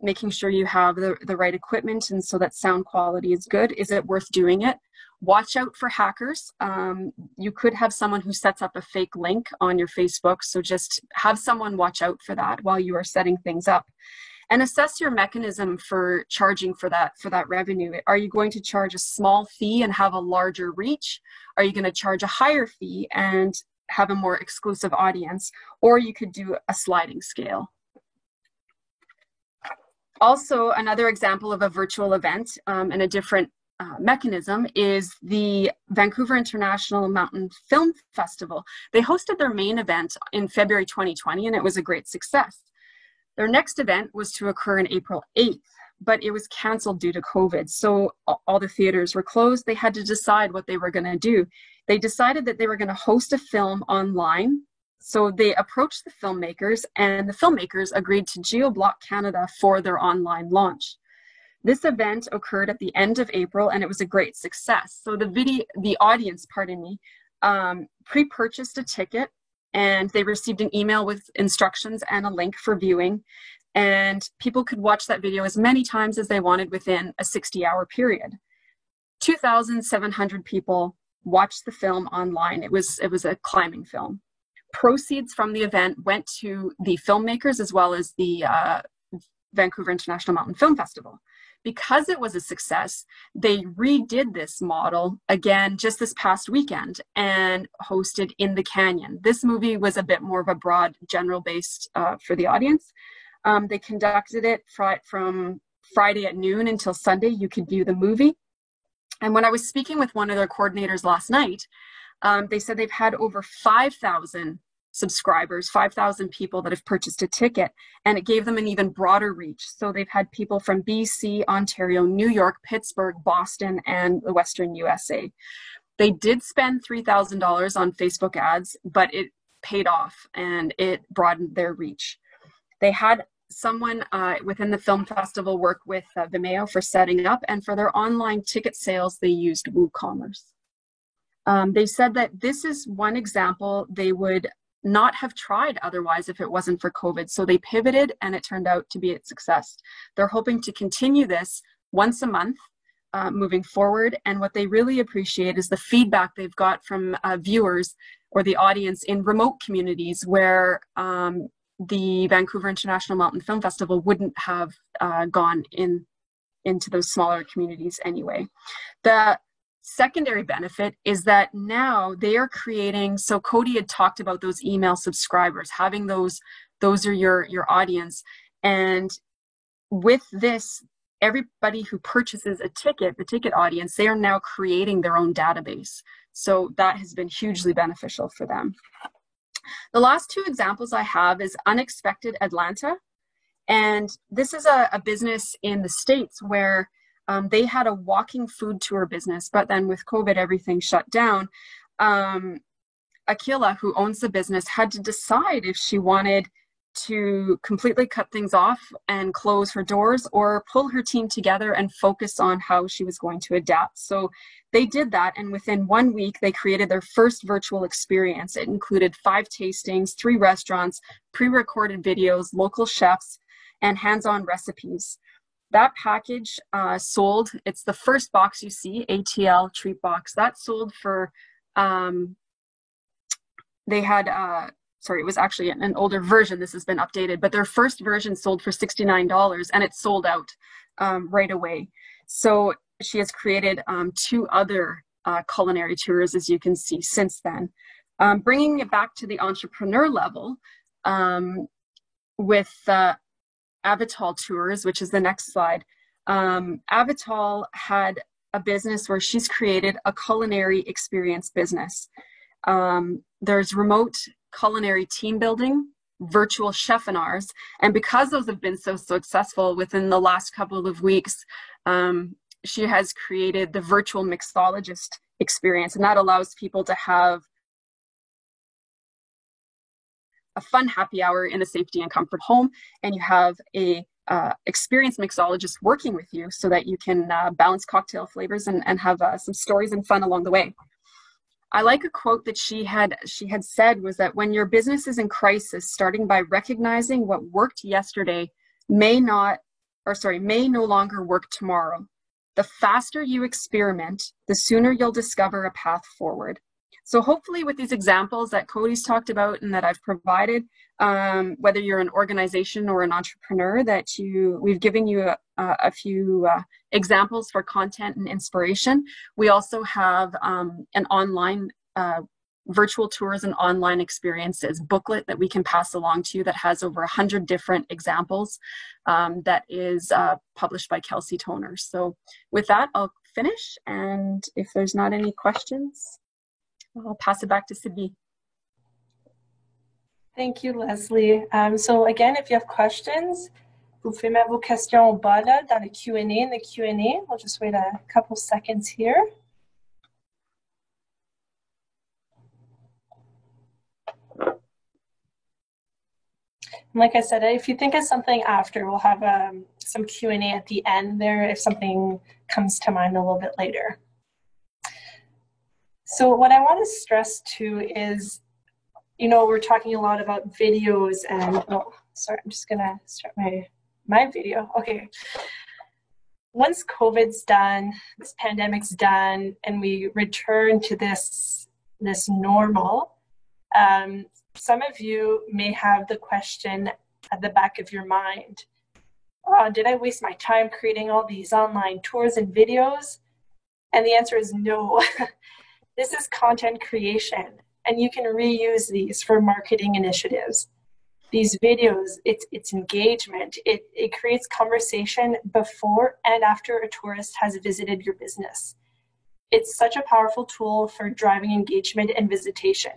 making sure you have the right equipment and so that sound quality is good. Is it worth doing it? Watch out for hackers. You could have someone who sets up a fake link on your Facebook, so just have someone watch out for that while you are setting things up. And assess your mechanism for charging for that revenue. Are you going to charge a small fee and have a larger reach? Are you going to charge a higher fee and have a more exclusive audience? Or you could do a sliding scale. Also, another example of a virtual event and a different mechanism is the Vancouver International Mountain Film Festival. They hosted their main event in February 2020, and it was a great success. Their next event was to occur on April 8th, but it was canceled due to COVID. So all the theaters were closed. They had to decide what they were going to do. They decided that they were going to host a film online. So they approached the filmmakers, and the filmmakers agreed to geo-block Canada for their online launch. This event occurred at the end of April, and it was a great success. So the audience, pre-purchased a ticket, and they received an email with instructions and a link for viewing. And people could watch that video as many times as they wanted within a 60-hour period. 2,700 people watched the film online. It was a climbing film. Proceeds from the event went to the filmmakers as well as the Vancouver International Mountain Film Festival. Because it was a success, they redid this model again just this past weekend and hosted In the Canyon. This movie was a bit more of a broad, general-based for the audience. They conducted it from Friday at noon until Sunday. You could view the movie. And when I was speaking with one of their coordinators last night, they said they've had over 5,000 subscribers, 5,000 people that have purchased a ticket, and it gave them an even broader reach. So they've had people from BC, Ontario, New York, Pittsburgh, Boston, and the Western USA. They did spend $3,000 on Facebook ads, but it paid off and it broadened their reach. They had someone within the film festival work with Vimeo for setting up, and for their online ticket sales, they used WooCommerce. They said that this is one example they would not have tried otherwise if it wasn't for COVID. So they pivoted, and it turned out to be a success. They're hoping to continue this once a month moving forward. And what they really appreciate is the feedback they've got from viewers or the audience in remote communities where the Vancouver International Mountain Film Festival wouldn't have gone into those smaller communities anyway. The secondary benefit is that now they are creating, so Cody had talked about those email subscribers, having those are your audience. And with this, everybody who purchases a ticket, the ticket audience, they are now creating their own database. So that has been hugely beneficial for them. The last two examples I have is Unexpected Atlanta. And this is a business in the States where they had a walking food tour business, but then with COVID, everything shut down. Akila, who owns the business, had to decide if she wanted to completely cut things off and close her doors, or pull her team together and focus on how she was going to adapt. So they did that, and within 1 week, they created their first virtual experience. It included 5 tastings, 3 restaurants, pre-recorded videos, local chefs, and hands-on recipes. That package sold, it's the first box you see, ATL treat box, that sold for, they had, sorry, it was actually an older version, this has been updated, but their first version sold for $69 and it sold out right away. So she has created 2 other culinary tours, as you can see, since then. Bringing it back to the entrepreneur level with Avital Tours, which is the next slide. Avital had a business where she's created a culinary experience business. There's remote culinary team building, virtual chef-in-ars, and because those have been so successful within the last couple of weeks, she has created the virtual mixologist experience, and that allows people to have a fun happy hour in the safety and comfort home, and you have a experienced mixologist working with you so that you can balance cocktail flavors and have some stories and fun along the way. I like a quote that she had said was that when your business is in crisis, starting by recognizing what worked yesterday may no longer work tomorrow. The faster you experiment, the sooner you'll discover a path forward. So hopefully with these examples that Cody's talked about and that I've provided, whether you're an organization or an entrepreneur, that we've given you a few examples for content and inspiration. We also have an online virtual tours and online experiences booklet that we can pass along to you that has over 100 different examples that is published by Kelsey Toner. So with that, I'll finish, and if there's not any questions, I'll pass it back to Sydney. Thank you, Leslie. So again, if you have questions, vous pouvez mettre vos questions au bas là, dans le Q&A. In the Q&A, we'll just wait a couple seconds here. And like I said, if you think of something after, we'll have some Q&A at the end there if something comes to mind a little bit later. So what I want to stress too is, you know, we're talking a lot about videos and, oh, sorry, I'm just going to start my video. Okay. Once COVID's done, this pandemic's done, and we return to this normal, some of you may have the question at the back of your mind, did I waste my time creating all these online tours and videos? And the answer is no. This is content creation, and you can reuse these for marketing initiatives. These videos, it's engagement. It creates conversation before and after a tourist has visited your business. It's such a powerful tool for driving engagement and visitation.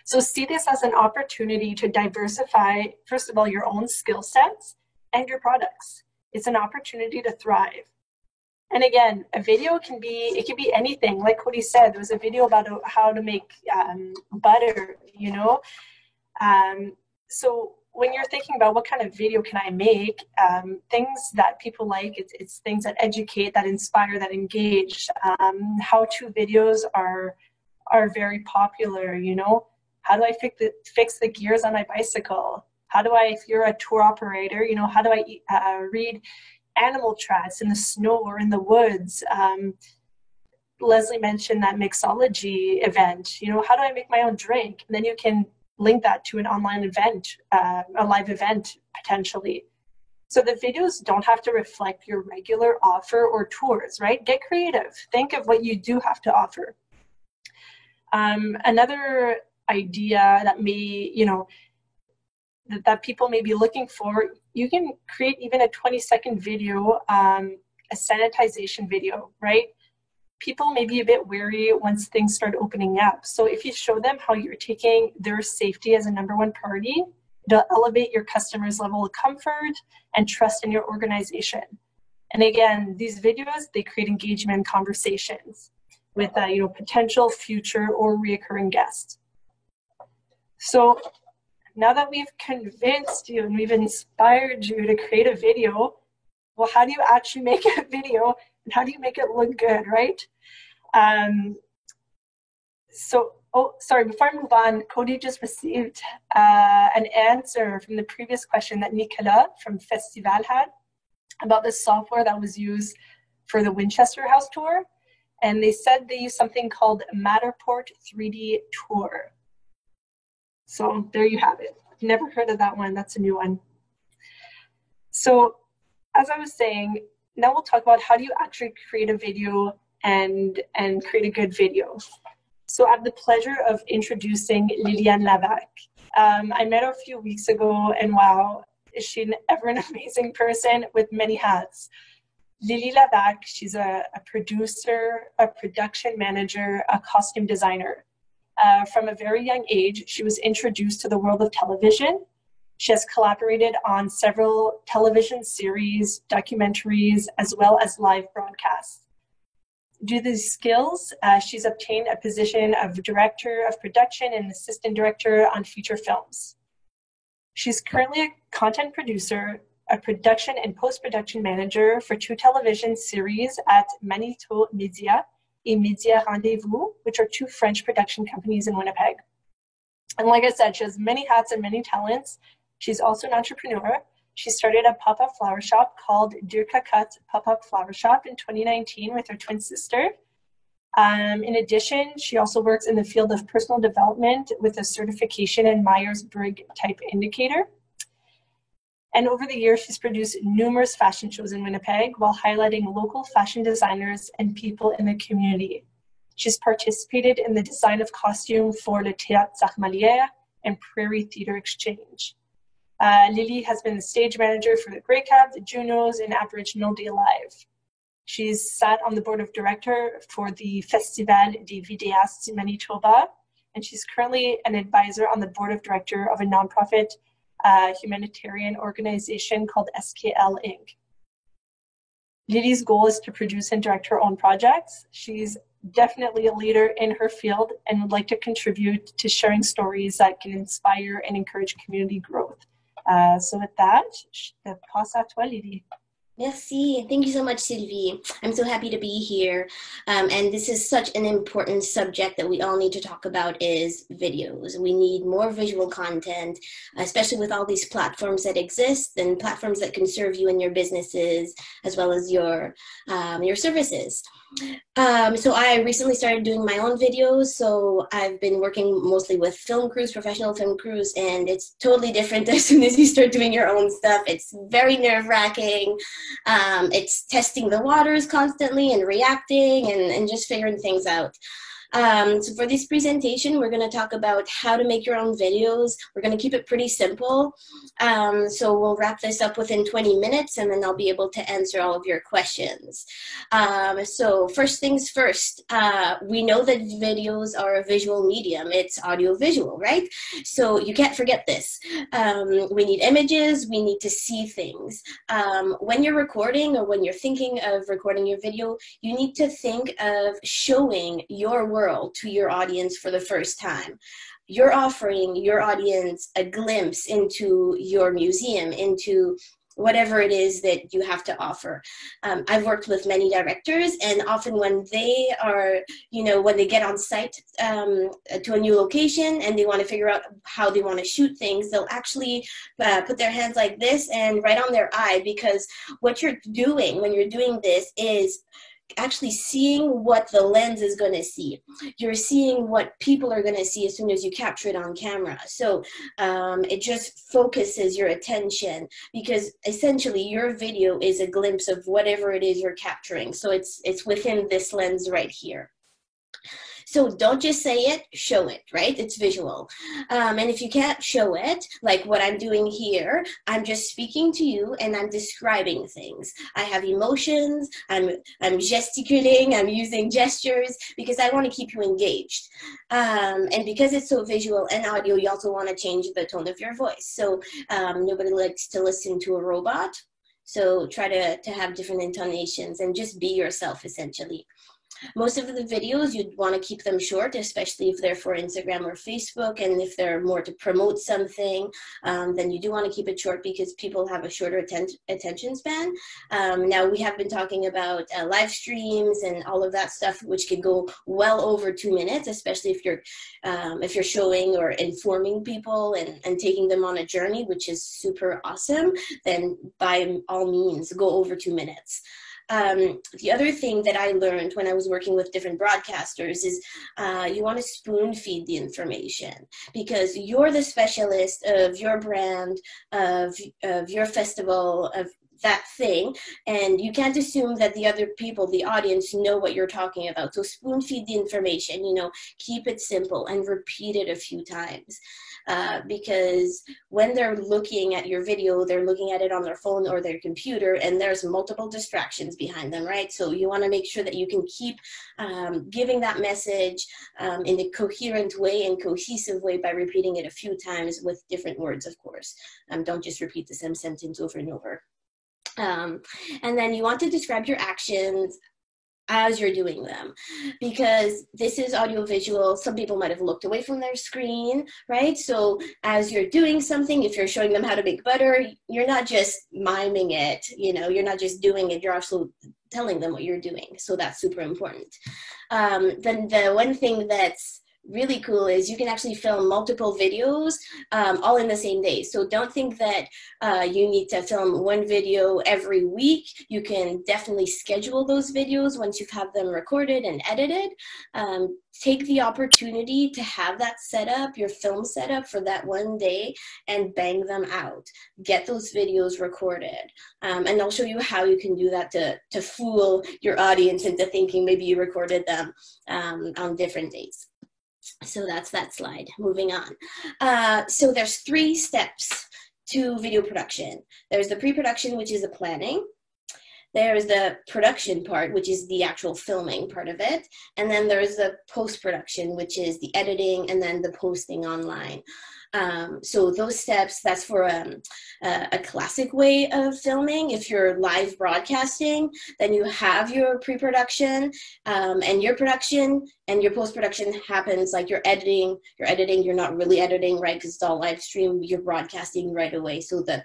So see this as an opportunity to diversify, first of all, your own skill sets and your products. It's an opportunity to thrive. And again, a video can be anything. Like Cody said, there was a video about how to make butter, you know. So when you're thinking about what kind of video can I make, things that people like, it's things that educate, that inspire, that engage. How-to videos are very popular, you know. How do I fix the gears on my bicycle? How do I, if you're a tour operator, you know, how do I read animal tracks in the snow or in the woods? Leslie mentioned that mixology event. You know, how do I make my own drink? And then you can link that to an online event, a live event potentially. So the videos don't have to reflect your regular offer or tours, right? Get creative. Think of what you do have to offer. Another idea that may, you know, that people may be looking for, you can create even a 20-second video, a sanitization video, right? People may be a bit wary once things start opening up. So if you show them how you're taking their safety as a #1 priority, it'll elevate your customers' level of comfort and trust in your organization. And again, these videos, they create engagement and conversations with you know, potential future or reoccurring guests. So now that we've convinced you and we've inspired you to create a video, well, how do you actually make a video and how do you make it look good, right? Before I move on, Cody just received an answer from the previous question that Nicolas from Festival had about the software that was used for the Winchester House tour. And they said they use something called Matterport 3D Tour. So there you have it. Never heard of that one. That's a new one. So as I was saying, now we'll talk about how do you actually create a video and create a good video. So I have the pleasure of introducing Lillian Levesque. I met her a few weeks ago, and wow, is she ever an amazing person with many hats. Lily Levesque, she's a producer, a production manager, a costume designer. From a very young age, she was introduced to the world of television. She has collaborated on several television series, documentaries, as well as live broadcasts. Due to these skills, she's obtained a position of director of production and assistant director on feature films. She's currently a content producer, a production and post-production manager for 2 television series at Manitou Media et Media Rendezvous, which are 2 French production companies in Winnipeg. And like I said, she has many hats and many talents. She's also an entrepreneur. She started a pop-up flower shop called Deux Cocottes Pop-Up Flower Shop in 2019 with her twin sister. In addition, she also works in the field of personal development with a certification in Myers-Briggs type indicator. And over the years, she's produced numerous fashion shows in Winnipeg while highlighting local fashion designers and people in the community. She's participated in the design of costume for Le Théâtre Sarmalière and Prairie Theatre Exchange. Lily has been the stage manager for the Grey Cab, the Junos, and Aboriginal Day Live. She's sat on the board of director for the Festival des Vidéastes in Manitoba, and she's currently an advisor on the board of director of a nonprofit humanitarian organization called SKL Inc. Lily's goal is to produce and direct her own projects. She's definitely a leader in her field and would like to contribute to sharing stories that can inspire and encourage community growth. So with that, je te passe à toi, Lily. Merci. Thank you so much, Sylvie. I'm so happy to be here. And this is such an important subject that we all need to talk about is videos. We need more visual content, especially with all these platforms that exist and platforms that can serve you in your businesses as well as your services. So I recently started doing my own videos. So I've been working mostly with film crews, professional film crews, and it's totally different as soon as you start doing your own stuff. It's very nerve-wracking. It's testing the waters constantly and reacting and just figuring things out. So for this presentation, we're going to talk about how to make your own videos. We're going to keep it pretty simple. So we'll wrap this up within 20 minutes and then I'll be able to answer all of your questions. So first things first, we know that videos are a visual medium. It's audio visual, right? So you can't forget this. We need images. We need to see things. When you're recording or when you're thinking of recording your video, you need to think of showing your work to your audience for the first time. You're offering your audience a glimpse into your museum, into whatever it is that you have to offer. I've worked with many directors, and often when they are, when they get on site to a new location and they want to figure out how they want to shoot things, they'll actually put their hands like this and right on their eye, because what you're doing when you're doing this is actually seeing what the lens is going to see. You're seeing what people are going to see as soon as you capture it on camera. So it just focuses your attention, because essentially your video is a glimpse of whatever it is you're capturing. So it's within this lens right here. So don't just say it, show it, right? It's visual. And if you can't show it, like what I'm doing here, I'm just speaking to you and I'm describing things. I have emotions, I'm gesticulating, I'm using gestures because I want to keep you engaged. And because it's so visual and audio, you also want to change the tone of your voice. So nobody likes to listen to a robot. So try to have different intonations and just be yourself, essentially. Most of the videos, you'd want to keep them short, especially if they're for Instagram or Facebook, and if they're more to promote something, then you do want to keep it short because people have a shorter attention span. Now, we have been talking about live streams and all of that stuff, which can go well over 2 minutes, especially if you're showing or informing people and taking them on a journey, which is super awesome. Then by all means, go over 2 minutes. The other thing that I learned when I was working with different broadcasters is you want to spoon feed the information, because you're the specialist of your brand, of your festival, of that thing, and you can't assume that the other people, the audience, know what you're talking about. So spoon feed the information, keep it simple and repeat it a few times. Because when they're looking at your video, they're looking at it on their phone or their computer, and there's multiple distractions behind them, right? So you want to make sure that you can keep giving that message in a coherent way and cohesive way by repeating it a few times with different words, of course. Don't just repeat the same sentence over and over. And then you want to describe your actions as you're doing them, because this is audiovisual. Some people might have looked away from their screen, right? So as you're doing something, if you're showing them how to make butter, you're not just miming it, you're not just doing it, you're also telling them what you're doing. So that's super important. Then the one thing that's really cool is you can actually film multiple videos all in the same day. So don't think that you need to film one video every week. You can definitely schedule those videos once you've had them recorded and edited. Take the opportunity to have that set up, your film set up for that one day, and bang them out. Get those videos recorded. And I'll show you how you can do that to fool your audience into thinking maybe you recorded them on different days. So that's that slide. Moving on. So there's 3 steps to video production. There's the pre-production, which is the planning. There's the production part, which is the actual filming part of it. And then there's the post-production, which is the editing and then the posting online. So those steps, that's for a classic way of filming. If you're live broadcasting, then you have your pre-production and your production, and your post-production happens like you're editing, you're not really editing, right? Because it's all live stream, you're broadcasting right away. So the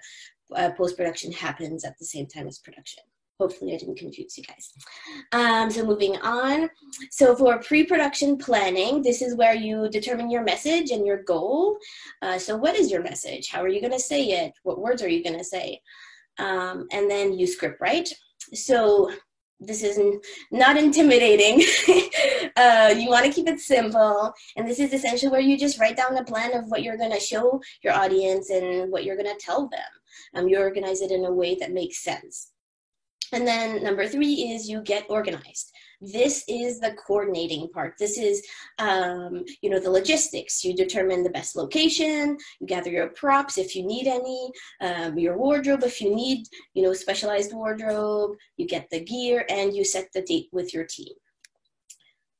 post-production happens at the same time as production. Hopefully I didn't confuse you guys. So moving on. So for pre-production planning, this is where you determine your message and your goal. So what is your message? How are you going to say it? What words are you going to say? And then you script write. So this is not intimidating. You want to keep it simple. And this is essentially where you just write down a plan of what you're going to show your audience and what you're going to tell them. You organize it in a way that makes sense. And then number 3 is you get organized. This is the coordinating part. This is, the logistics. You determine the best location, you gather your props if you need any, your wardrobe if you need, specialized wardrobe, you get the gear, and you set the date with your team.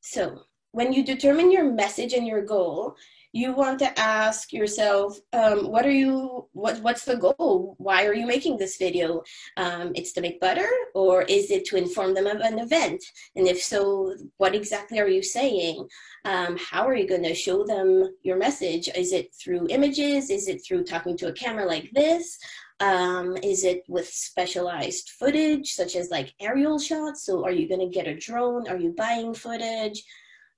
So when you determine your message and your goal, you want to ask yourself, what's the goal? Why are you making this video? It's to make butter, or is it to inform them of an event? And if so, what exactly are you saying? How are you going to show them your message? Is it through images? Is it through talking to a camera like this? Is it with specialized footage, such as like aerial shots? So are you going to get a drone? Are you buying footage?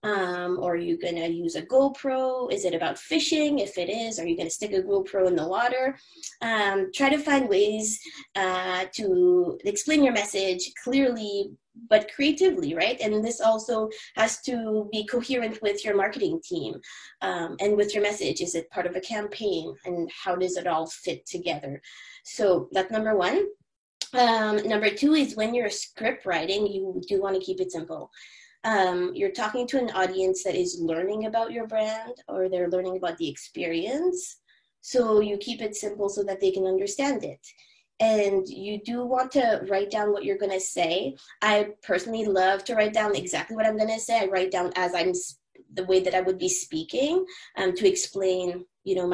Or are you going to use a GoPro? Is it about fishing? If it is, are you going to stick a GoPro in the water? Try to find ways to explain your message clearly but creatively, right? And this also has to be coherent with your marketing team and with your message. Is it part of a campaign? And how does it all fit together? So that's number 1. Number 2 is when you're script writing, you do want to keep it simple. You're talking to an audience that is learning about your brand, or they're learning about the experience. So you keep it simple so that they can understand it. And you do want to write down what you're going to say. I personally love to write down exactly what I'm going to say. I write down as I'm the way that I would be speaking to explain, you know,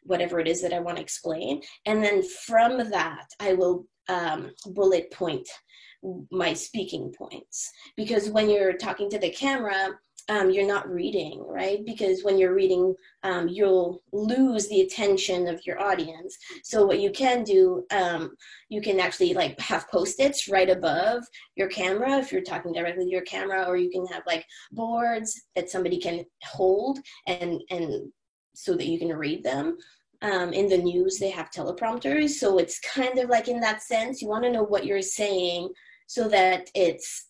whatever it is that I want to explain. And then from that, I will bullet point my speaking points. Because when you're talking to the camera, you're not reading, right? Because when you're reading, you'll lose the attention of your audience. So what you can do, you can actually like have Post-its right above your camera if you're talking directly to your camera, or you can have like boards that somebody can hold and so that you can read them. In the news, they have teleprompters. So it's kind of like in that sense, you want to know what you're saying so that it's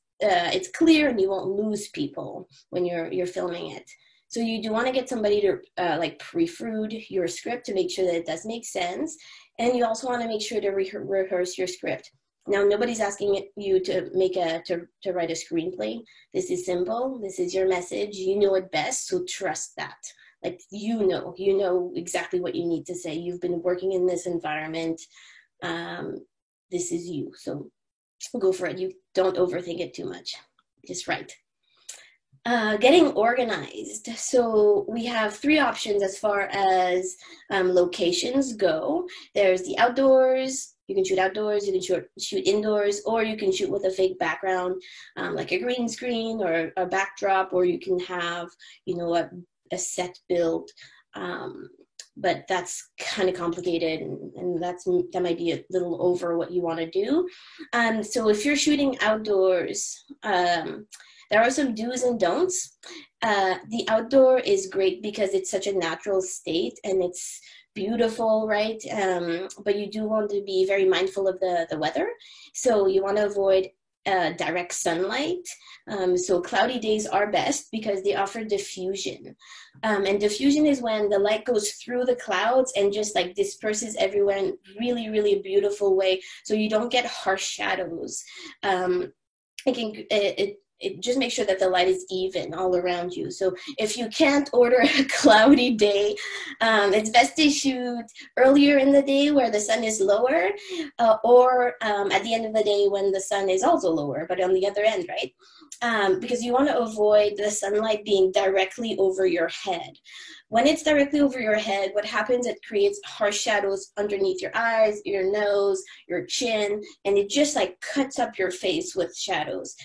clear and you won't lose people when you're filming it. So you do want to get somebody to like proofread your script to make sure that it does make sense. And you also want to make sure to rehearse your script. Now, nobody's asking you to make to write a screenplay. This is simple. This is your message. You know it best, so trust that. Like, you know exactly what you need to say. You've been working in this environment. This is you. So go for it. You don't overthink it too much. Just write. Getting organized. So we have 3 options as far as locations go. There's the outdoors. You can shoot outdoors, you can shoot indoors, or you can shoot with a fake background, like a green screen or a backdrop, or you can have, you know, a set build. But that's kind of complicated, and that might be a little over what you want to do. So if you're shooting outdoors, there are some do's and don'ts. The outdoor is great because it's such a natural state and it's beautiful, right? But you do want to be very mindful of the weather. So you want to avoid direct sunlight. So cloudy days are best because they offer diffusion. And diffusion is when the light goes through the clouds and just like disperses everywhere in really, really beautiful way. So you don't get harsh shadows. It just makes sure that the light is even all around you. So if you can't order a cloudy day, it's best to shoot earlier in the day where the sun is lower, or at the end of the day when the sun is also lower, but on the other end, right? Because you want to avoid the sunlight being directly over your head. When it's directly over your head, what happens, it creates harsh shadows underneath your eyes, your nose, your chin, and it just like cuts up your face with shadows.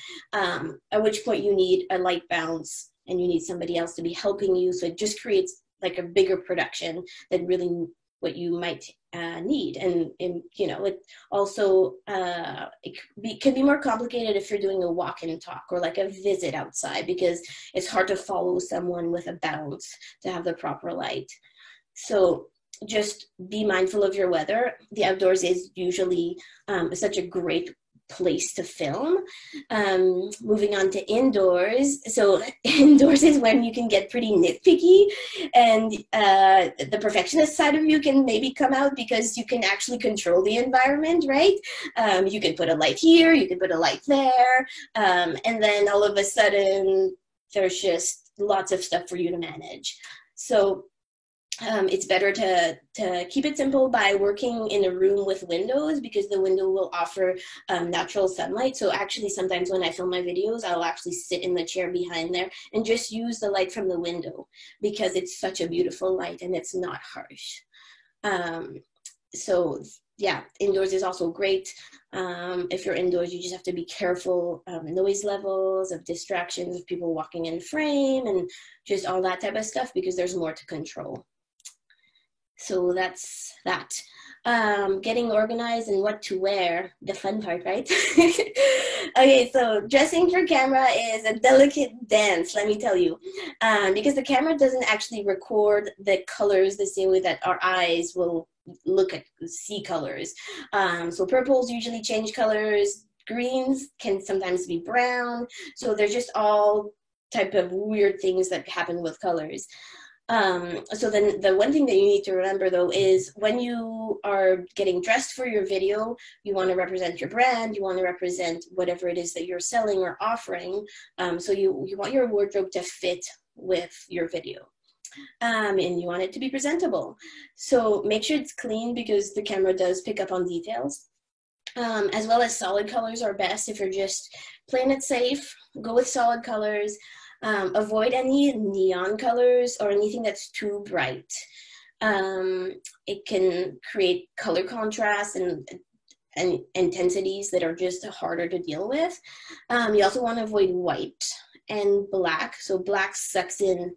At which point you need a light bounce and you need somebody else to be helping you. So it just creates like a bigger production than really what you might need. And you know, it also, can be more complicated if you're doing a walk and talk or like a visit outside, because it's hard to follow someone with a bounce to have the proper light. So just be mindful of your weather. The outdoors is usually such a great place to film. Moving on to indoors. So indoors is when you can get pretty nitpicky, and the perfectionist side of you can maybe come out because you can actually control the environment, right? You can put a light here, you can put a light there, and then all of a sudden there's just lots of stuff for you to manage. So it's better to keep it simple by working in a room with windows, because the window will offer natural sunlight. So actually sometimes when I film my videos, I'll actually sit in the chair behind there and just use the light from the window because it's such a beautiful light and it's not harsh. So yeah, indoors is also great. If you're indoors, you just have to be careful of noise levels, of distractions, of people walking in frame, and just all that type of stuff, because there's more to control. So that's that. Getting organized and what to wear, the fun part, right? Okay, so dressing for camera is a delicate dance, let me tell you, because the camera doesn't actually record the colors the same way that our eyes will see colors. So purples usually change colors, greens can sometimes be brown, so there's just all type of weird things that happen with colors. So then the one thing that you need to remember though is when you are getting dressed for your video, you want to represent your brand, you want to represent whatever it is that you're selling or offering. So you want your wardrobe to fit with your video. And you want it to be presentable. So make sure it's clean, because the camera does pick up on details. As well as solid colors are best. If you're just playing it safe, go with solid colors. Avoid any neon colors or anything that's too bright. It can create color contrast and intensities that are just harder to deal with. You also want to avoid white and black. So black sucks in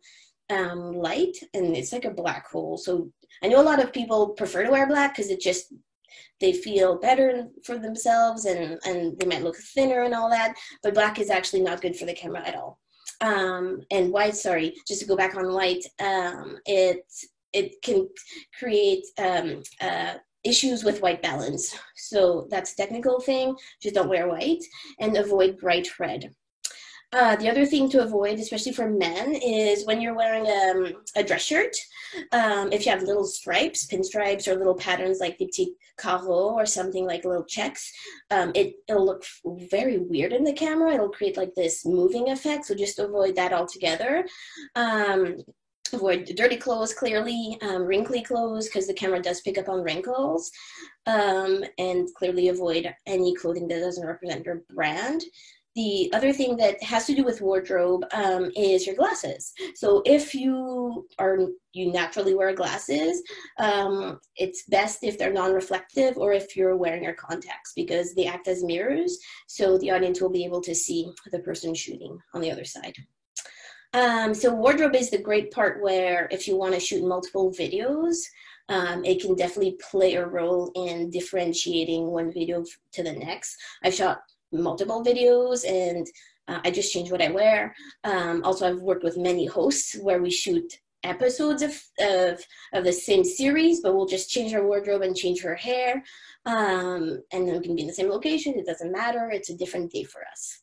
light, and it's like a black hole. So I know a lot of people prefer to wear black because it just, they feel better for themselves, and they might look thinner and all that, but black is actually not good for the camera at all. And white, sorry, just to go back on white, it can create issues with white balance. So that's a technical thing, just don't wear white, and avoid bright red. The other thing to avoid, especially for men, is when you're wearing a dress shirt, if you have little stripes, pinstripes, or little patterns like the petits carreaux or something like little checks, it'll look very weird in the camera. It'll create like this moving effect, so just avoid that altogether. Avoid dirty clothes, clearly, wrinkly clothes, because the camera does pick up on wrinkles, and clearly avoid any clothing that doesn't represent your brand. The other thing that has to do with wardrobe is your glasses. So if you naturally wear glasses, it's best if they're non-reflective or if you're wearing your contacts, because they act as mirrors, so the audience will be able to see the person shooting on the other side. So wardrobe is the great part where if you want to shoot multiple videos, it can definitely play a role in differentiating one video to the next. I've shot multiple videos, and I just change what I wear. Also, I've worked with many hosts where we shoot episodes of the same series, but we'll just change her wardrobe and change her hair, and then we can be in the same location. It doesn't matter. It's a different day for us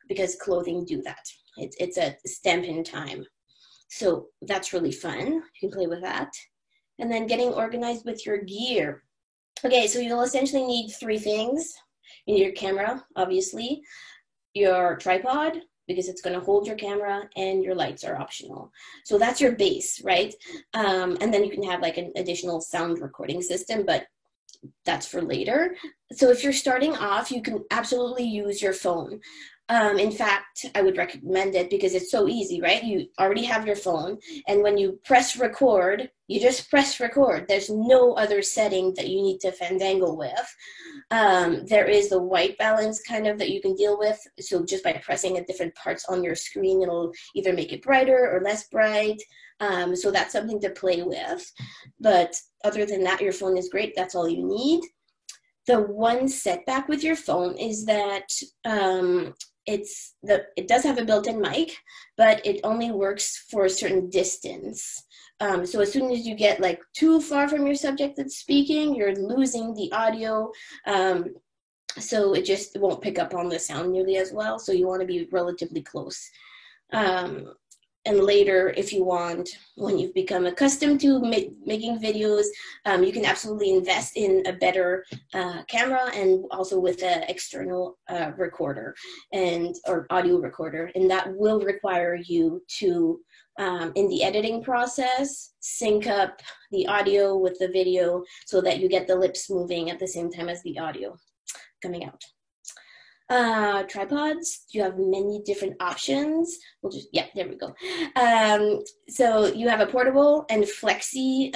because clothing do that. It's a stamp in time. So that's really fun. You can play with that. And then getting organized with your gear. Okay, so you'll essentially need 3 things. You need your camera, obviously, your tripod, because it's going to hold your camera, and your lights are optional. So that's your base, right? And then you can have like an additional sound recording system, but that's for later. So if you're starting off, you can absolutely use your phone. In fact, I would recommend it because it's so easy, right? You already have your phone, and when you press record, you just press record. There's no other setting that you need to fandangle with. There is the white balance kind of that you can deal with. So just by pressing at different parts on your screen, it'll either make it brighter or less bright. So that's something to play with. But other than that, your phone is great. That's all you need. The one setback with your phone is that it does have a built-in mic, but it only works for a certain distance. So as soon as you get like too far from your subject that's speaking, you're losing the audio. So it just won't pick up on the sound nearly as well. So you want to be relatively close. And later, if you want, when you've become accustomed to making videos, you can absolutely invest in a better camera, and also with an external recorder or audio recorder. And that will require you to, in the editing process, sync up the audio with the video so that you get the lips moving at the same time as the audio coming out. Tripods, you have many different options. Yeah, there we go. So you have a portable and flexi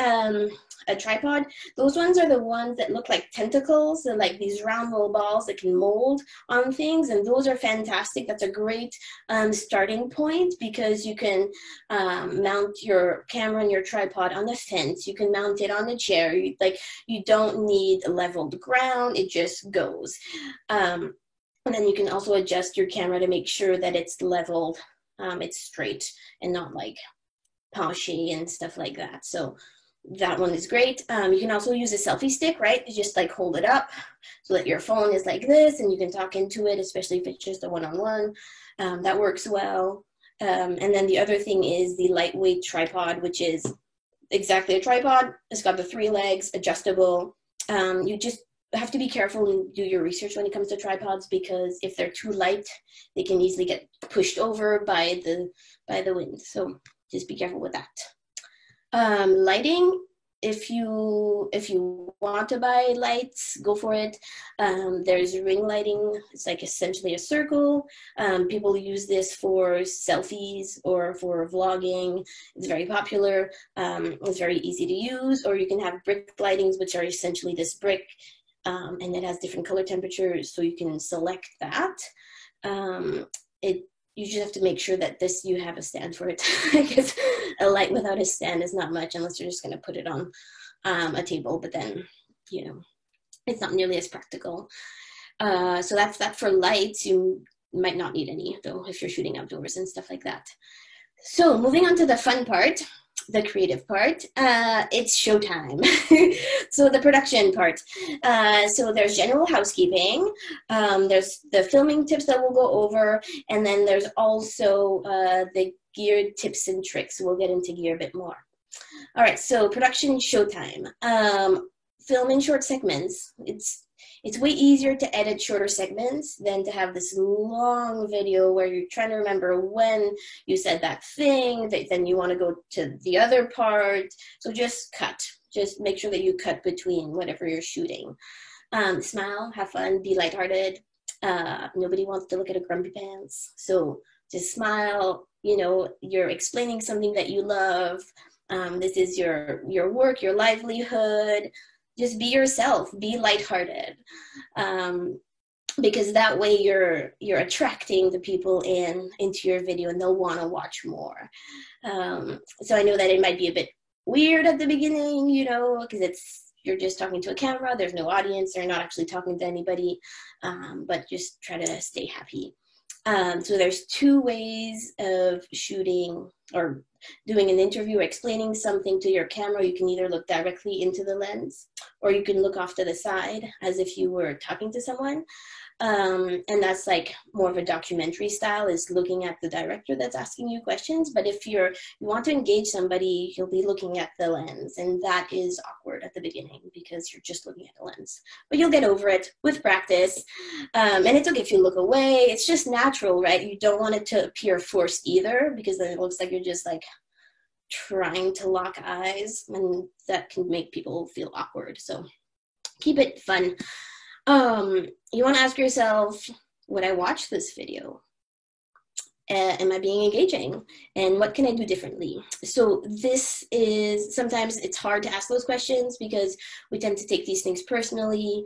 a tripod. Those ones are the ones that look like tentacles. They're like these round little balls that can mold on things, and those are fantastic. That's a great starting point because you can mount your camera and your tripod on the fence. You can mount it on a chair. You don't need leveled ground. It just goes. And then you can also adjust your camera to make sure that it's leveled, it's straight and not like penché and stuff like that. So that one is great. You can also use a selfie stick, right? You just like hold it up so that your phone is like this and you can talk into it, especially if it's just a one-on-one. That works well. And then the other thing is the lightweight tripod, which is exactly a tripod. It's got the 3 legs, adjustable. You just have to be careful and do your research when it comes to tripods, because if they're too light, they can easily get pushed over by the wind. So just be careful with that. Lighting, if you want to buy lights, go for it. There's ring lighting. It's like essentially a circle. People use this for selfies or for vlogging. It's very popular. It's very easy to use. Or you can have brick lightings, which are essentially this brick, and it has different color temperatures, so you can select that. You just have to make sure that you have a stand for it, because a light without a stand is not much unless you're just going to put it on a table, but then, you know, it's not nearly as practical. So that's that for lights. You might not need any, though, if you're shooting outdoors and stuff like that. So moving on to the fun part, the creative part, it's showtime. So the production part. So there's general housekeeping, there's the filming tips that we'll go over, and then there's also the gear tips and tricks. We'll get into gear a bit more. All right, so production showtime. Film in short segments. It's way easier to edit shorter segments than to have this long video where you're trying to remember when you said that thing, then you want to go to the other part. So just cut. Just make sure that you cut between whatever you're shooting. Smile, have fun, be lighthearted. Nobody wants to look at a grumpy pants. So just smile. You know, you're explaining something that you love. This is your work, your livelihood. Just be yourself, be lighthearted, because that way you're attracting the people into your video, and they'll want to watch more. So I know that it might be a bit weird at the beginning, you know, because you're just talking to a camera, there's no audience, they're not actually talking to anybody, but just try to stay happy. So there's two ways of shooting or doing an interview or explaining something to your camera. You can either look directly into the lens, or you can look off to the side as if you were talking to someone. And that's like more of a documentary style, is looking at the director that's asking you questions. But if you want to engage somebody, you'll be looking at the lens, and that is awkward at the beginning because you're just looking at the lens. But you'll get over it with practice. And it's okay if you look away. It's just natural, right? You don't want it to appear forced either, because then it looks like you're just like trying to lock eyes, and that can make people feel awkward. So keep it fun. You want to ask yourself, would I watch this video? Am I being engaging? And what can I do differently? So this is, sometimes it's hard to ask those questions because we tend to take these things personally,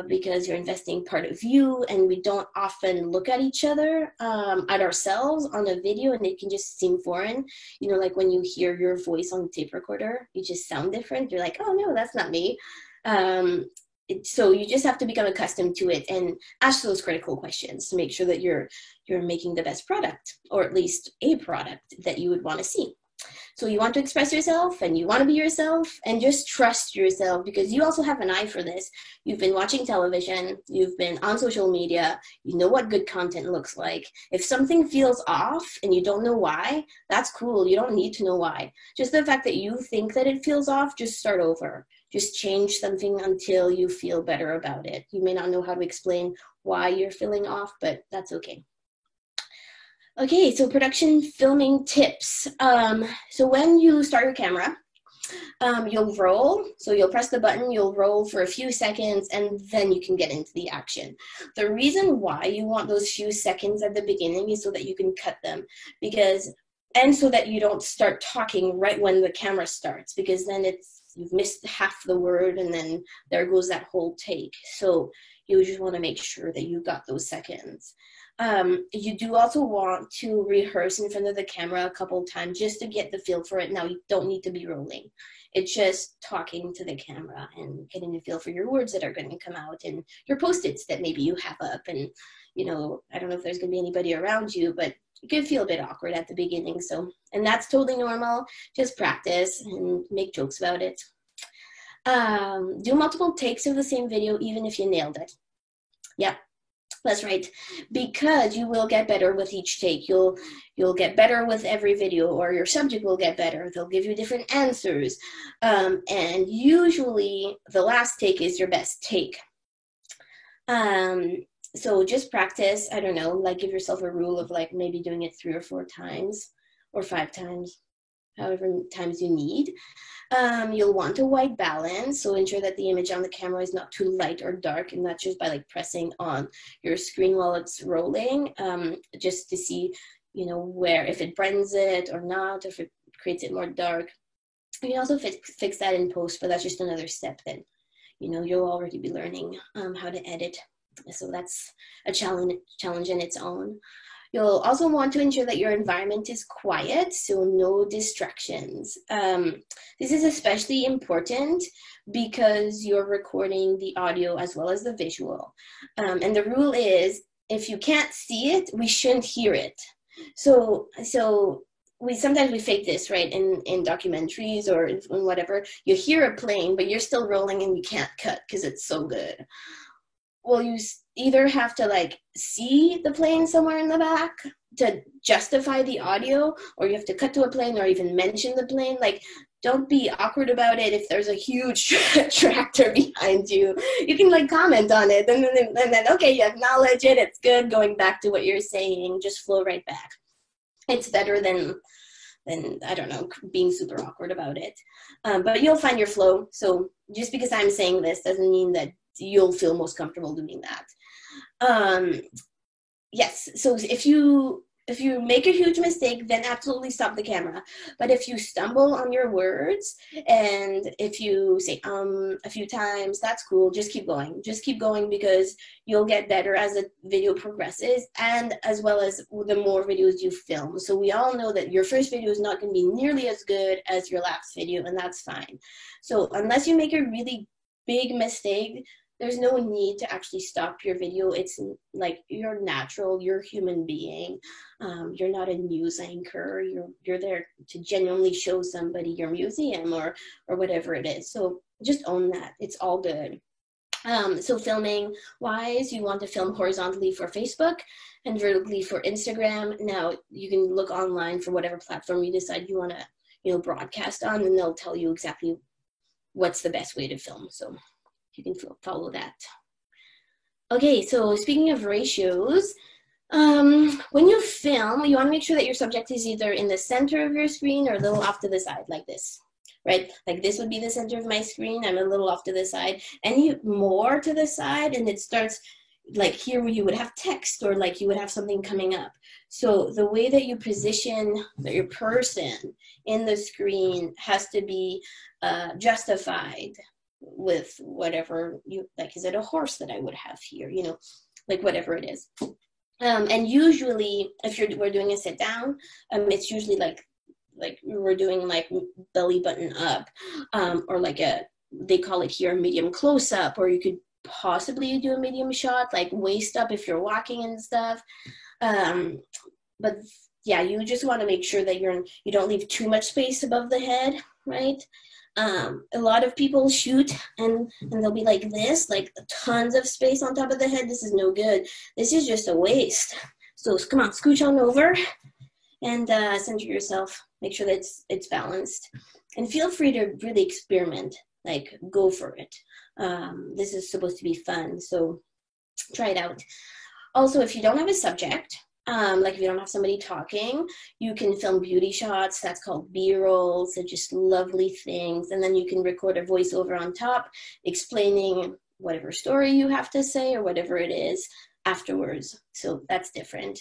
because you're investing part of you, and we don't often look at each other, at ourselves on a video, and it can just seem foreign. You know, like when you hear your voice on the tape recorder, you just sound different. You're like, oh no, that's not me. So you just have to become accustomed to it and ask those critical questions to make sure that you're making the best product, or at least a product that you would want to see. So you want to express yourself, and you want to be yourself, and just trust yourself, because you also have an eye for this. You've been watching television, you've been on social media, you know what good content looks like. If something feels off and you don't know why, that's cool. You don't need to know why. Just the fact that you think that it feels off, just start over. Just change something until you feel better about it. You may not know how to explain why you're feeling off, but that's okay. Okay, so production filming tips. So when you start your camera, you'll roll. So you'll press the button, you'll roll for a few seconds, and then you can get into the action. The reason why you want those few seconds at the beginning is so that you can cut them, and so that you don't start talking right when the camera starts, because then you've missed half the word, and then there goes that whole take. So you just want to make sure that you got those seconds. You do also want to rehearse in front of the camera a couple times just to get the feel for it. Now, you don't need to be rolling. It's just talking to the camera and getting a feel for your words that are going to come out, and your Post-its that maybe you have up. And, you know, I don't know if there's going to be anybody around you, but it could feel a bit awkward at the beginning. So, and that's totally normal. Just practice and make jokes about it. Do multiple takes of the same video, even if you nailed it. Yep, that's right. Because you will get better with each take. You'll get better with every video, or your subject will get better. They'll give you different answers. And usually the last take is your best take. So just practice. I don't know, like give yourself a rule of like maybe doing it 3 or 4 times or 5 times. however times you need. You'll want a white balance, so ensure that the image on the camera is not too light or dark, and that's just by like pressing on your screen while it's rolling, just to see, you know, where, if it blends it or not, if it creates it more dark. You can also fix that in post, but that's just another step that, you know, you'll already be learning how to edit. So that's a challenge in its own. You'll also want to ensure that your environment is quiet, so no distractions. This is especially important because you're recording the audio as well as the visual. And the rule is, if you can't see it, we shouldn't hear it. So sometimes we fake this, right? In documentaries or in whatever, you hear a plane, but you're still rolling and you can't cut because it's so good. Well, you either have to like see the plane somewhere in the back to justify the audio, or you have to cut to a plane or even mention the plane. Like, don't be awkward about it. If there's a huge tractor behind you, you can like comment on it, and then okay, you acknowledge it, it's good, going back to what you're saying, just flow right back. It's better than I don't know, being super awkward about it. But you'll find your flow. So just because I'm saying this doesn't mean that you'll feel most comfortable doing that. Yes, so if you make a huge mistake, then absolutely stop the camera. But if you stumble on your words, and if you say a few times, that's cool. Just keep going. Just keep going, because you'll get better as the video progresses, and as well as the more videos you film. So we all know that your first video is not going to be nearly as good as your last video, and that's fine. So unless you make a really big mistake, there's no need to actually stop your video. It's like, you're natural, you're a human being. You're not a news anchor. You're there to genuinely show somebody your museum or whatever it is. So just own that. It's all good. So filming wise, you want to film horizontally for Facebook and vertically for Instagram. Now you can look online for whatever platform you decide you want to, you know, broadcast on, and they'll tell you exactly what's the best way to film. So you can follow that. Okay, so speaking of ratios, when you film, you want to make sure that your subject is either in the center of your screen or a little off to the side, like this, right? Like this would be the center of my screen. I'm a little off to the side. Any more to the side, and it starts like here where you would have text, or like you would have something coming up. So the way that you position your person in the screen has to be justified with whatever you like. Is it a horse that I would have here? You know, like whatever it is. And usually, if we're doing a sit down, it's usually like we're doing like belly button up, or like they call it here medium close up, or you could possibly do a medium shot, like waist up if you're walking and stuff. But yeah, you just want to make sure that you don't leave too much space above the head, right? A lot of people shoot and they'll be like this, like tons of space on top of the head. This is no good. This is just a waist. So come on, scooch on over and center yourself. Make sure that it's balanced. And feel free to really experiment, like go for it. This is supposed to be fun, so try it out. Also, if you don't have a subject, like if you don't have somebody talking, you can film beauty shots. That's called B-rolls. They're just lovely things. And then you can record a voiceover on top explaining whatever story you have to say or whatever it is afterwards. So that's different.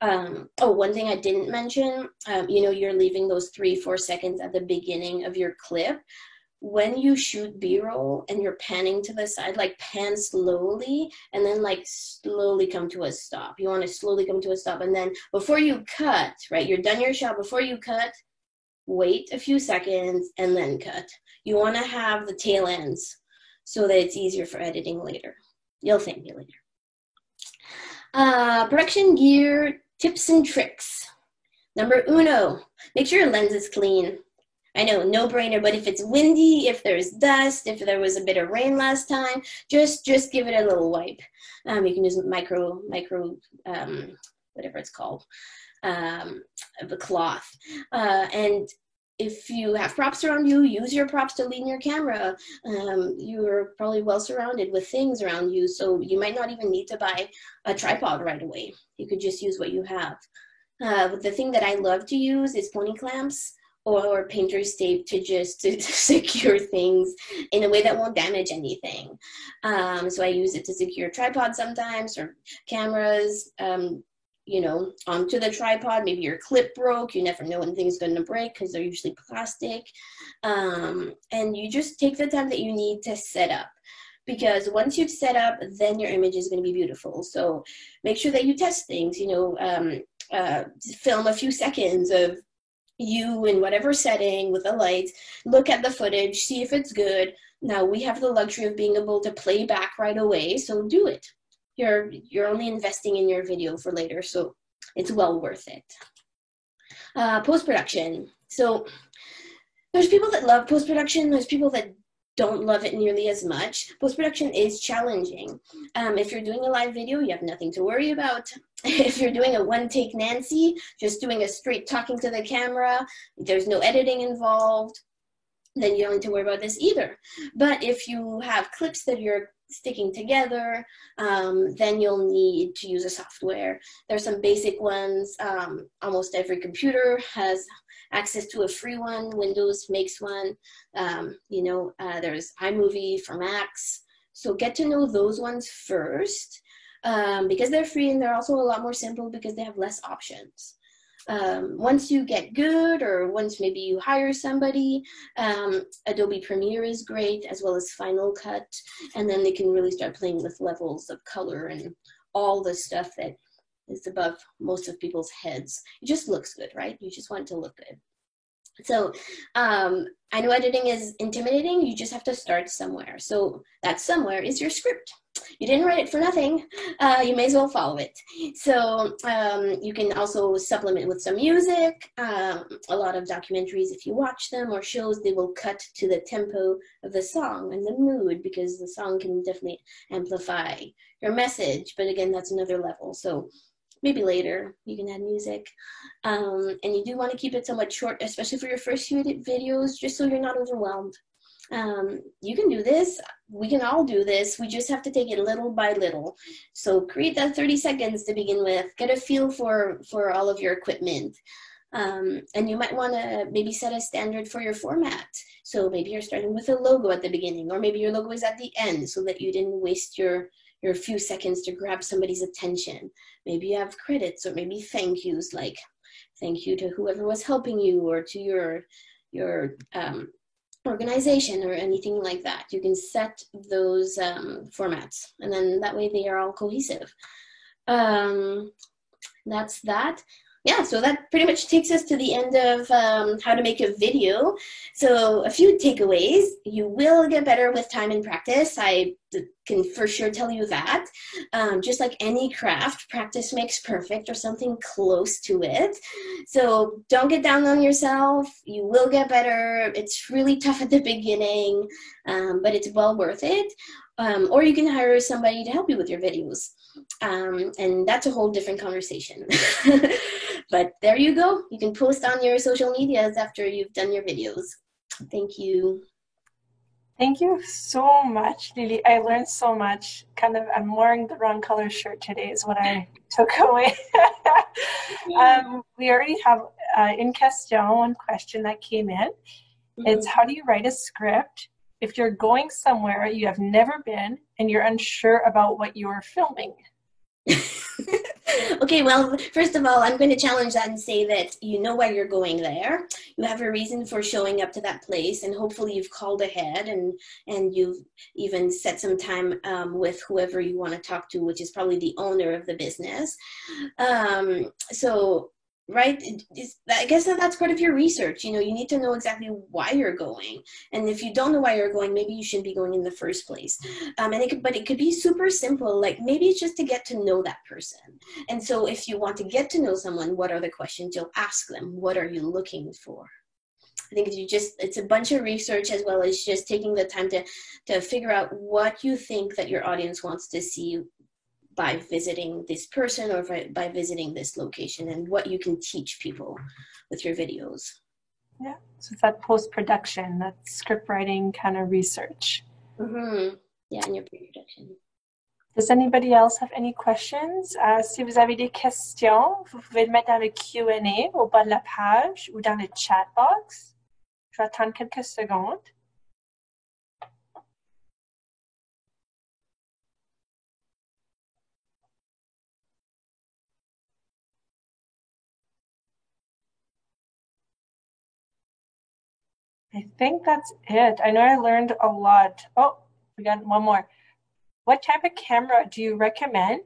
Oh, one thing I didn't mention, you know, you're leaving those 3-4 seconds at the beginning of your clip. When you shoot B-roll and you're panning to the side, like pan slowly and then like slowly come to a stop. You want to slowly come to a stop, and then before you cut, right, you're done your shot, before you cut, wait a few seconds and then cut. You want to have the tail ends so that it's easier for editing later. You'll thank me later. Production gear tips and tricks. Number uno, make sure your lens is clean. I know, no brainer, but if it's windy, if there's dust, if there was a bit of rain last time, just give it a little wipe. You can use micro, whatever it's called, the cloth. And if you have props around you, use your props to lean your camera. You're probably well surrounded with things around you, so you might not even need to buy a tripod right away. You could just use what you have. But the thing that I love to use is pony clamps, or painter's tape to just to secure things in a way that won't damage anything. So I use it to secure tripods sometimes, or cameras, you know, onto the tripod. Maybe your clip broke. You never know when things are going to break because they're usually plastic. And you just take the time that you need to set up. Because once you've set up, then your image is going to be beautiful. So make sure that you test things, you know, film a few seconds of you in whatever setting with the lights, look at the footage, see if it's good. Now we have the luxury of being able to play back right away, so do it. You're only investing in your video for later, so it's well worth it. Post-production. So there's people that love post-production, there's people that don't love it nearly as much. Post-production is challenging. If you're doing a live video, you have nothing to worry about. If you're doing a one-take Nancy, just doing a straight talking to the camera, there's no editing involved, then you don't need to worry about this either. But if you have clips that you're sticking together, then you'll need to use a software. There's some basic ones. Almost every computer has access to a free one. Windows makes one. You know, there's iMovie for Macs. So get to know those ones first, because they're free, and they're also a lot more simple because they have less options. Once you get good, or once maybe you hire somebody, Adobe Premiere is great, as well as Final Cut, and then they can really start playing with levels of color and all the stuff that is above most of people's heads. It just looks good, right? You just want it to look good. So I know editing is intimidating. You just have to start somewhere. So that somewhere is your script. You didn't write it for nothing. You may as well follow it. So you can also supplement with some music. A lot of documentaries, if you watch them, or shows, they will cut to the tempo of the song and the mood, because the song can definitely amplify your message. But again, that's another level. So maybe later you can add music. And you do want to keep it somewhat short, especially for your first few videos, just so you're not overwhelmed. You can do this. We can all do this. We just have to take it little by little. So create that 30 seconds to begin with. Get a feel for all of your equipment. And you might want to maybe set a standard for your format. So maybe you're starting with a logo at the beginning, or maybe your logo is at the end, so that you didn't waste your few seconds to grab somebody's attention. Maybe you have credits, or maybe thank yous, like thank you to whoever was helping you, or to your organization, or anything like that. You can set those formats, and then that way they are all cohesive. That's that. Yeah, so that pretty much takes us to the end of how to make a video. So a few takeaways. You will get better with time and practice. I can for sure tell you that. Just like any craft, practice makes perfect, or something close to it. So don't get down on yourself. You will get better. It's really tough at the beginning, but it's well worth it. Or you can hire somebody to help you with your videos. And that's a whole different conversation. But there you go. You can post on your social medias after you've done your videos. Thank you. Thank you so much, Lily. I learned so much. I'm wearing the wrong color shirt today is what I took away. We already have in question one question that came in. It's, how do you write a script if you're going somewhere you have never been and you're unsure about what you're filming? Okay, well, first of all, I'm going to challenge that and say that you know why you're going there. You have a reason for showing up to that place, and hopefully you've called ahead, and you've even set some time with whoever you want to talk to, which is probably the owner of the business. So, right, I guess that's part of your research. You know, you need to know exactly why you're going. And if you don't know why you're going, maybe you shouldn't be going in the first place. But it could be super simple. Like maybe it's just to get to know that person. And so if you want to get to know someone, what are the questions you'll ask them? What are you looking for? I think it's a bunch of research, as well as just taking the time to figure out what you think that your audience wants to see by visiting this person, or by visiting this location, and what you can teach people with your videos. Yeah, so it's that post-production, that script writing kind of research. Mm-hmm. Yeah, and your pre-production. Does anybody else have any questions? Si vous avez des questions, vous pouvez le mettre dans le Q&A au bas de la page ou dans le chat box. Je vais attendre quelques secondes. I think that's it. I know I learned a lot. Oh, we got one more. What type of camera do you recommend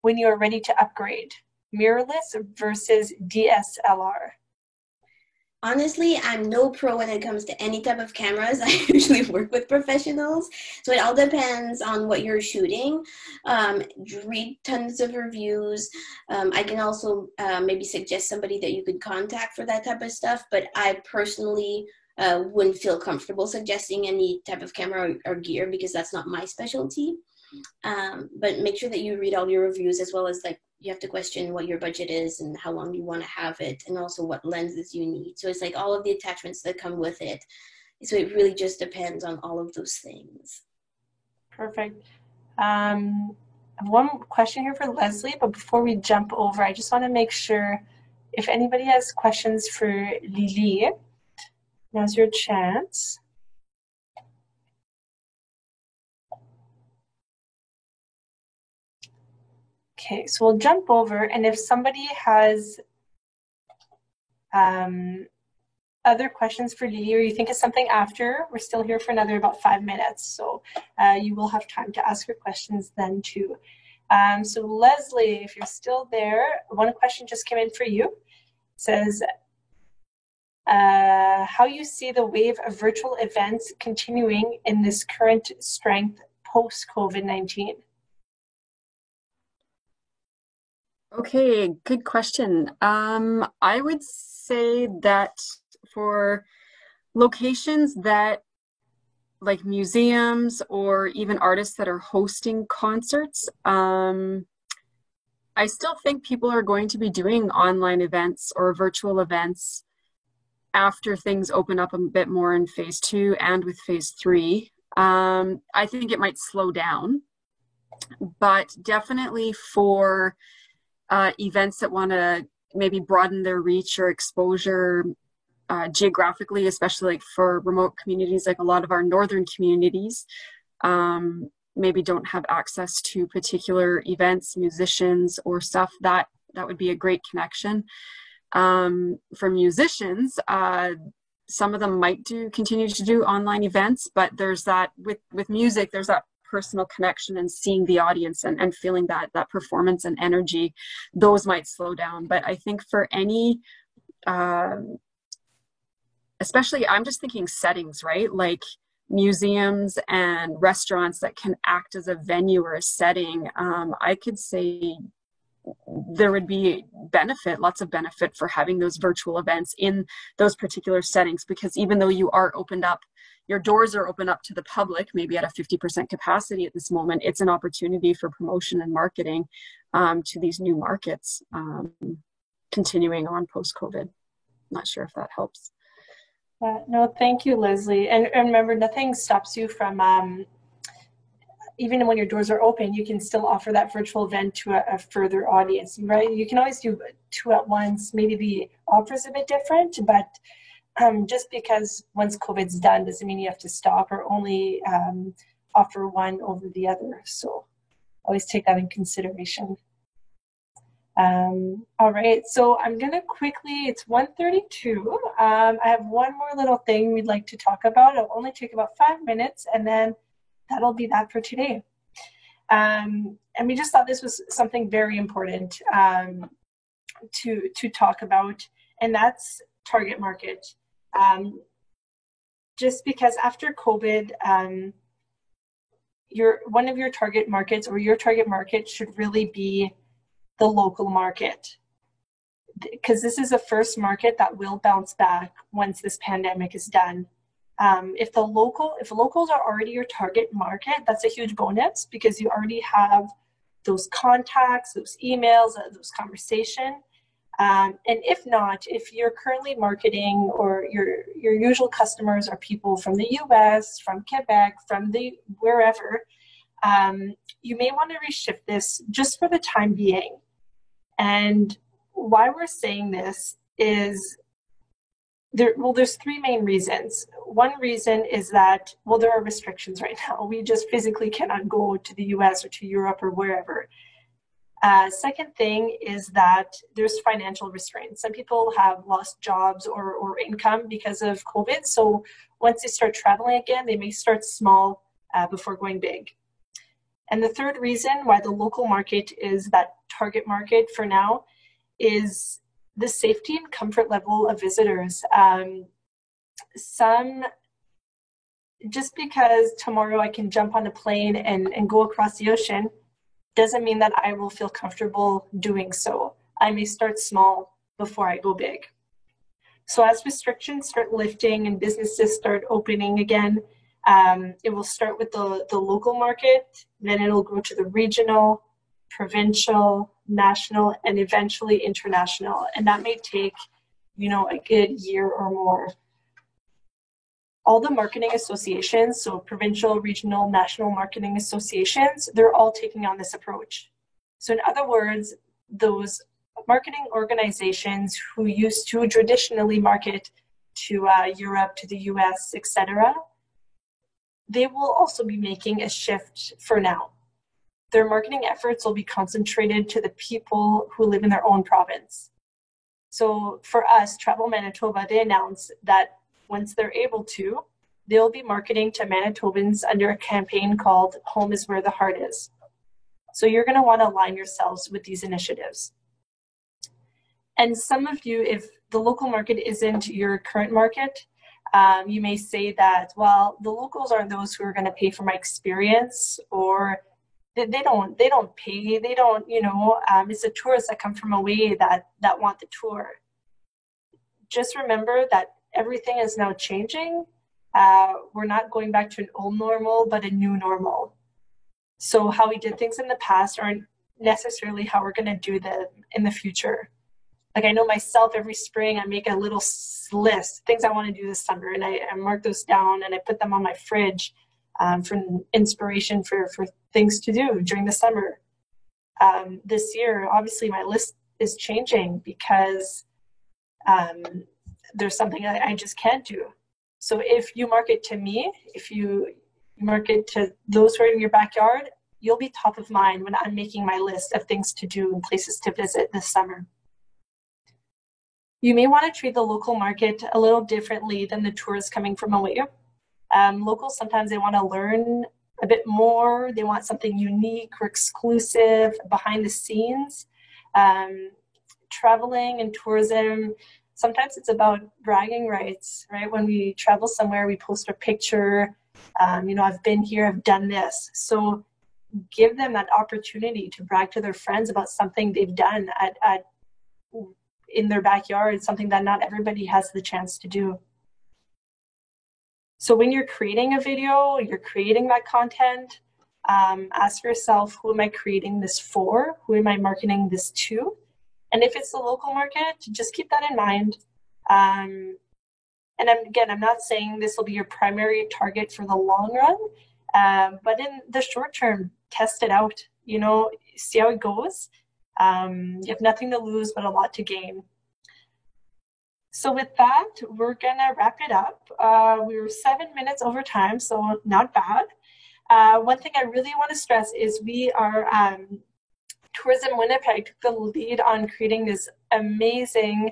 when you are ready to upgrade? Mirrorless versus DSLR? Honestly, I'm no pro when it comes to any type of cameras. I usually work with professionals, so it all depends on what you're shooting. Read tons of reviews. I can also maybe suggest somebody that you could contact for that type of stuff, but I personally wouldn't feel comfortable suggesting any type of camera or gear because that's not my specialty. But make sure that you read all your reviews, as well as like you have to question what your budget is and how long you want to have it, and also what lenses you need. So it's like all of the attachments that come with it. So it really just depends on all of those things. Perfect. I have one question here for Leslie, but before we jump over, I just want to make sure if anybody has questions for Lily, now's your chance. Okay, so we'll jump over, and if somebody has other questions for Lily, or you think of something after, we're still here for another about 5 minutes, so you will have time to ask your questions then too. So Leslie, if you're still there, one question just came in for you. It says, how you see the wave of virtual events continuing in this current strength post-COVID-19? Okay, good question. I would say that for locations that, like museums or even artists that are hosting concerts, I still think people are going to be doing online events or virtual events after things open up a bit more in phase 2 and with phase 3. I think it might slow down, but definitely for events that want to maybe broaden their reach or exposure geographically, especially like for remote communities, like a lot of our northern communities maybe don't have access to particular events, musicians or stuff, that would be a great connection. For musicians, some of them might continue to do online events, but there's that with music, there's that personal connection and seeing the audience and feeling that performance and energy. Those might slow down. But I think for any especially, I'm just thinking settings, right? Like museums and restaurants that can act as a venue or a setting, I could say there would be lots of benefit for having those virtual events in those particular settings, because even though you are opened up, your doors are open up to the public, maybe at a 50% capacity at this moment, it's an opportunity for promotion and marketing to these new markets continuing on post-COVID. Not sure if that helps. No, thank you, Leslie. And remember, nothing stops you from, even when your doors are open, you can still offer that virtual event to a further audience, right? You can always do 2 at once. Maybe the offer is a bit different, but just because once COVID's done doesn't mean you have to stop or only offer one over the other. So always take that in consideration. All right, so I'm gonna quickly, it's 1:32. I have one more little thing we'd like to talk about. It'll only take about 5 minutes, and then that'll be that for today. And we just thought this was something very important to talk about, and that's target market. Just because after COVID, one of your target markets, or your target market, should really be the local market, because this is the first market that will bounce back once this pandemic is done. If locals are already your target market, that's a huge bonus, because you already have those contacts, those emails, those conversation. And if not, if you're currently marketing, or your usual customers are people from the US, from Quebec, from wherever, you may want to reshift this just for the time being. And why we're saying this is there's three main reasons. One reason is that, well, there are restrictions right now. We just physically cannot go to the US or to Europe or wherever. Second thing is that there's financial restraints. Some people have lost jobs or income because of COVID. So once they start traveling again, they may start small before going big. And the third reason why the local market is that target market for now is the safety and comfort level of visitors. Just because tomorrow I can jump on a plane and go across the ocean doesn't mean that I will feel comfortable doing so. I may start small before I go big. So as restrictions start lifting and businesses start opening again, it will start with the local market, then it'll go to the regional, provincial, national, and eventually international. And that may take, a good year or more. All the marketing associations, so provincial, regional, national marketing associations, they're all taking on this approach. So in other words, those marketing organizations who used to traditionally market to Europe, to the US, etc., they will also be making a shift for now. Their marketing efforts will be concentrated to the people who live in their own province. So for us, Travel Manitoba, they announced that once they're able to, they'll be marketing to Manitobans under a campaign called Home is Where the Heart Is. So you're going to want to align yourselves with these initiatives. And some of you, if the local market isn't your current market, you may say that, well, the locals are those who are going to pay for my experience, or they don't pay, it's the tourists that come from away that want the tour. Just remember that everything is now changing. We're not going back to an old normal, but a new normal. So how we did things in the past aren't necessarily how we're going to do them in the future. Like I know myself, every spring I make a little list, things I want to do this summer, and I mark those down and I put them on my fridge for inspiration for things to do during the summer. This year, obviously my list is changing because there's something I just can't do. So if you market to me, if you market to those who are in your backyard, you'll be top of mind when I'm making my list of things to do and places to visit this summer. You may want to treat the local market a little differently than the tourists coming from away. Locals, sometimes they want to learn a bit more. They want something unique or exclusive, behind the scenes. Traveling and tourism, sometimes it's about bragging rights, right? When we travel somewhere, we post a picture. I've been here, I've done this. So give them that opportunity to brag to their friends about something they've done in their backyard, something that not everybody has the chance to do. So when you're creating a video, you're creating that content, ask yourself, who am I creating this for? Who am I marketing this to? And if it's the local market, just keep that in mind. And I'm not saying this will be your primary target for the long run, but in the short term, test it out, see how it goes. You have nothing to lose, but a lot to gain. So with that, we're gonna wrap it up. We were 7 minutes over time, so not bad. One thing I really want to stress is we are, Tourism Winnipeg took the lead on creating this amazing,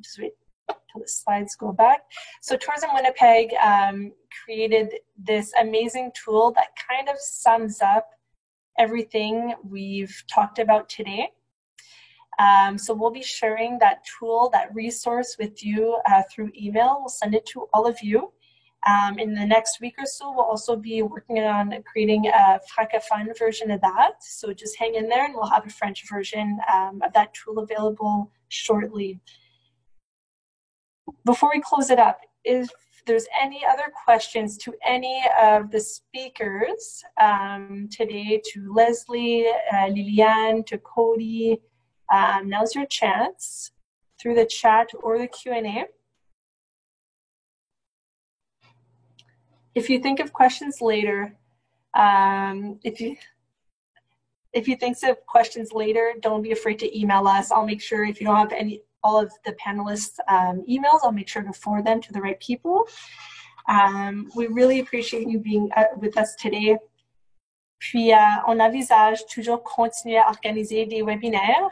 just wait till the slides go back. So Tourism Winnipeg created this amazing tool that kind of sums up everything we've talked about today. So we'll be sharing that tool, that resource with you through email. We'll send it to all of you. In the next week or so, we'll also be working on creating a francophone version of that. So just hang in there and we'll have a French version of that tool available shortly. Before we close it up, if there's any other questions to any of the speakers today, to Leslie, Lillian, to Cody, now's your chance through the chat or the Q&A. If you think of questions later, If you think of questions later, don't be afraid to email us. I'll make sure if you don't have all of the panelists' emails, I'll make sure to forward them to the right people. We really appreciate you being with us today. Puis, on envisage toujours continuer à organiser des webinaires.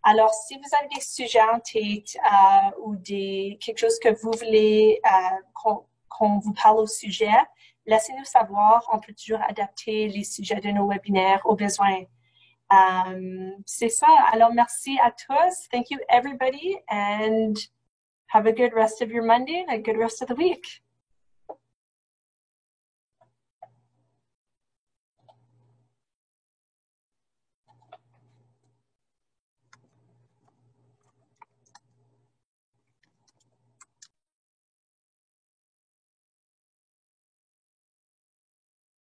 Alors, si vous avez des sujets en tête ou quelque chose que vous voulez qu'on vous parle au sujet, laissez-nous savoir. On peut toujours adapter les sujets de nos webinaires aux besoins. C'est ça. Alors, merci à tous. Thank you, everybody, and have a good rest of your Monday and a good rest of the week.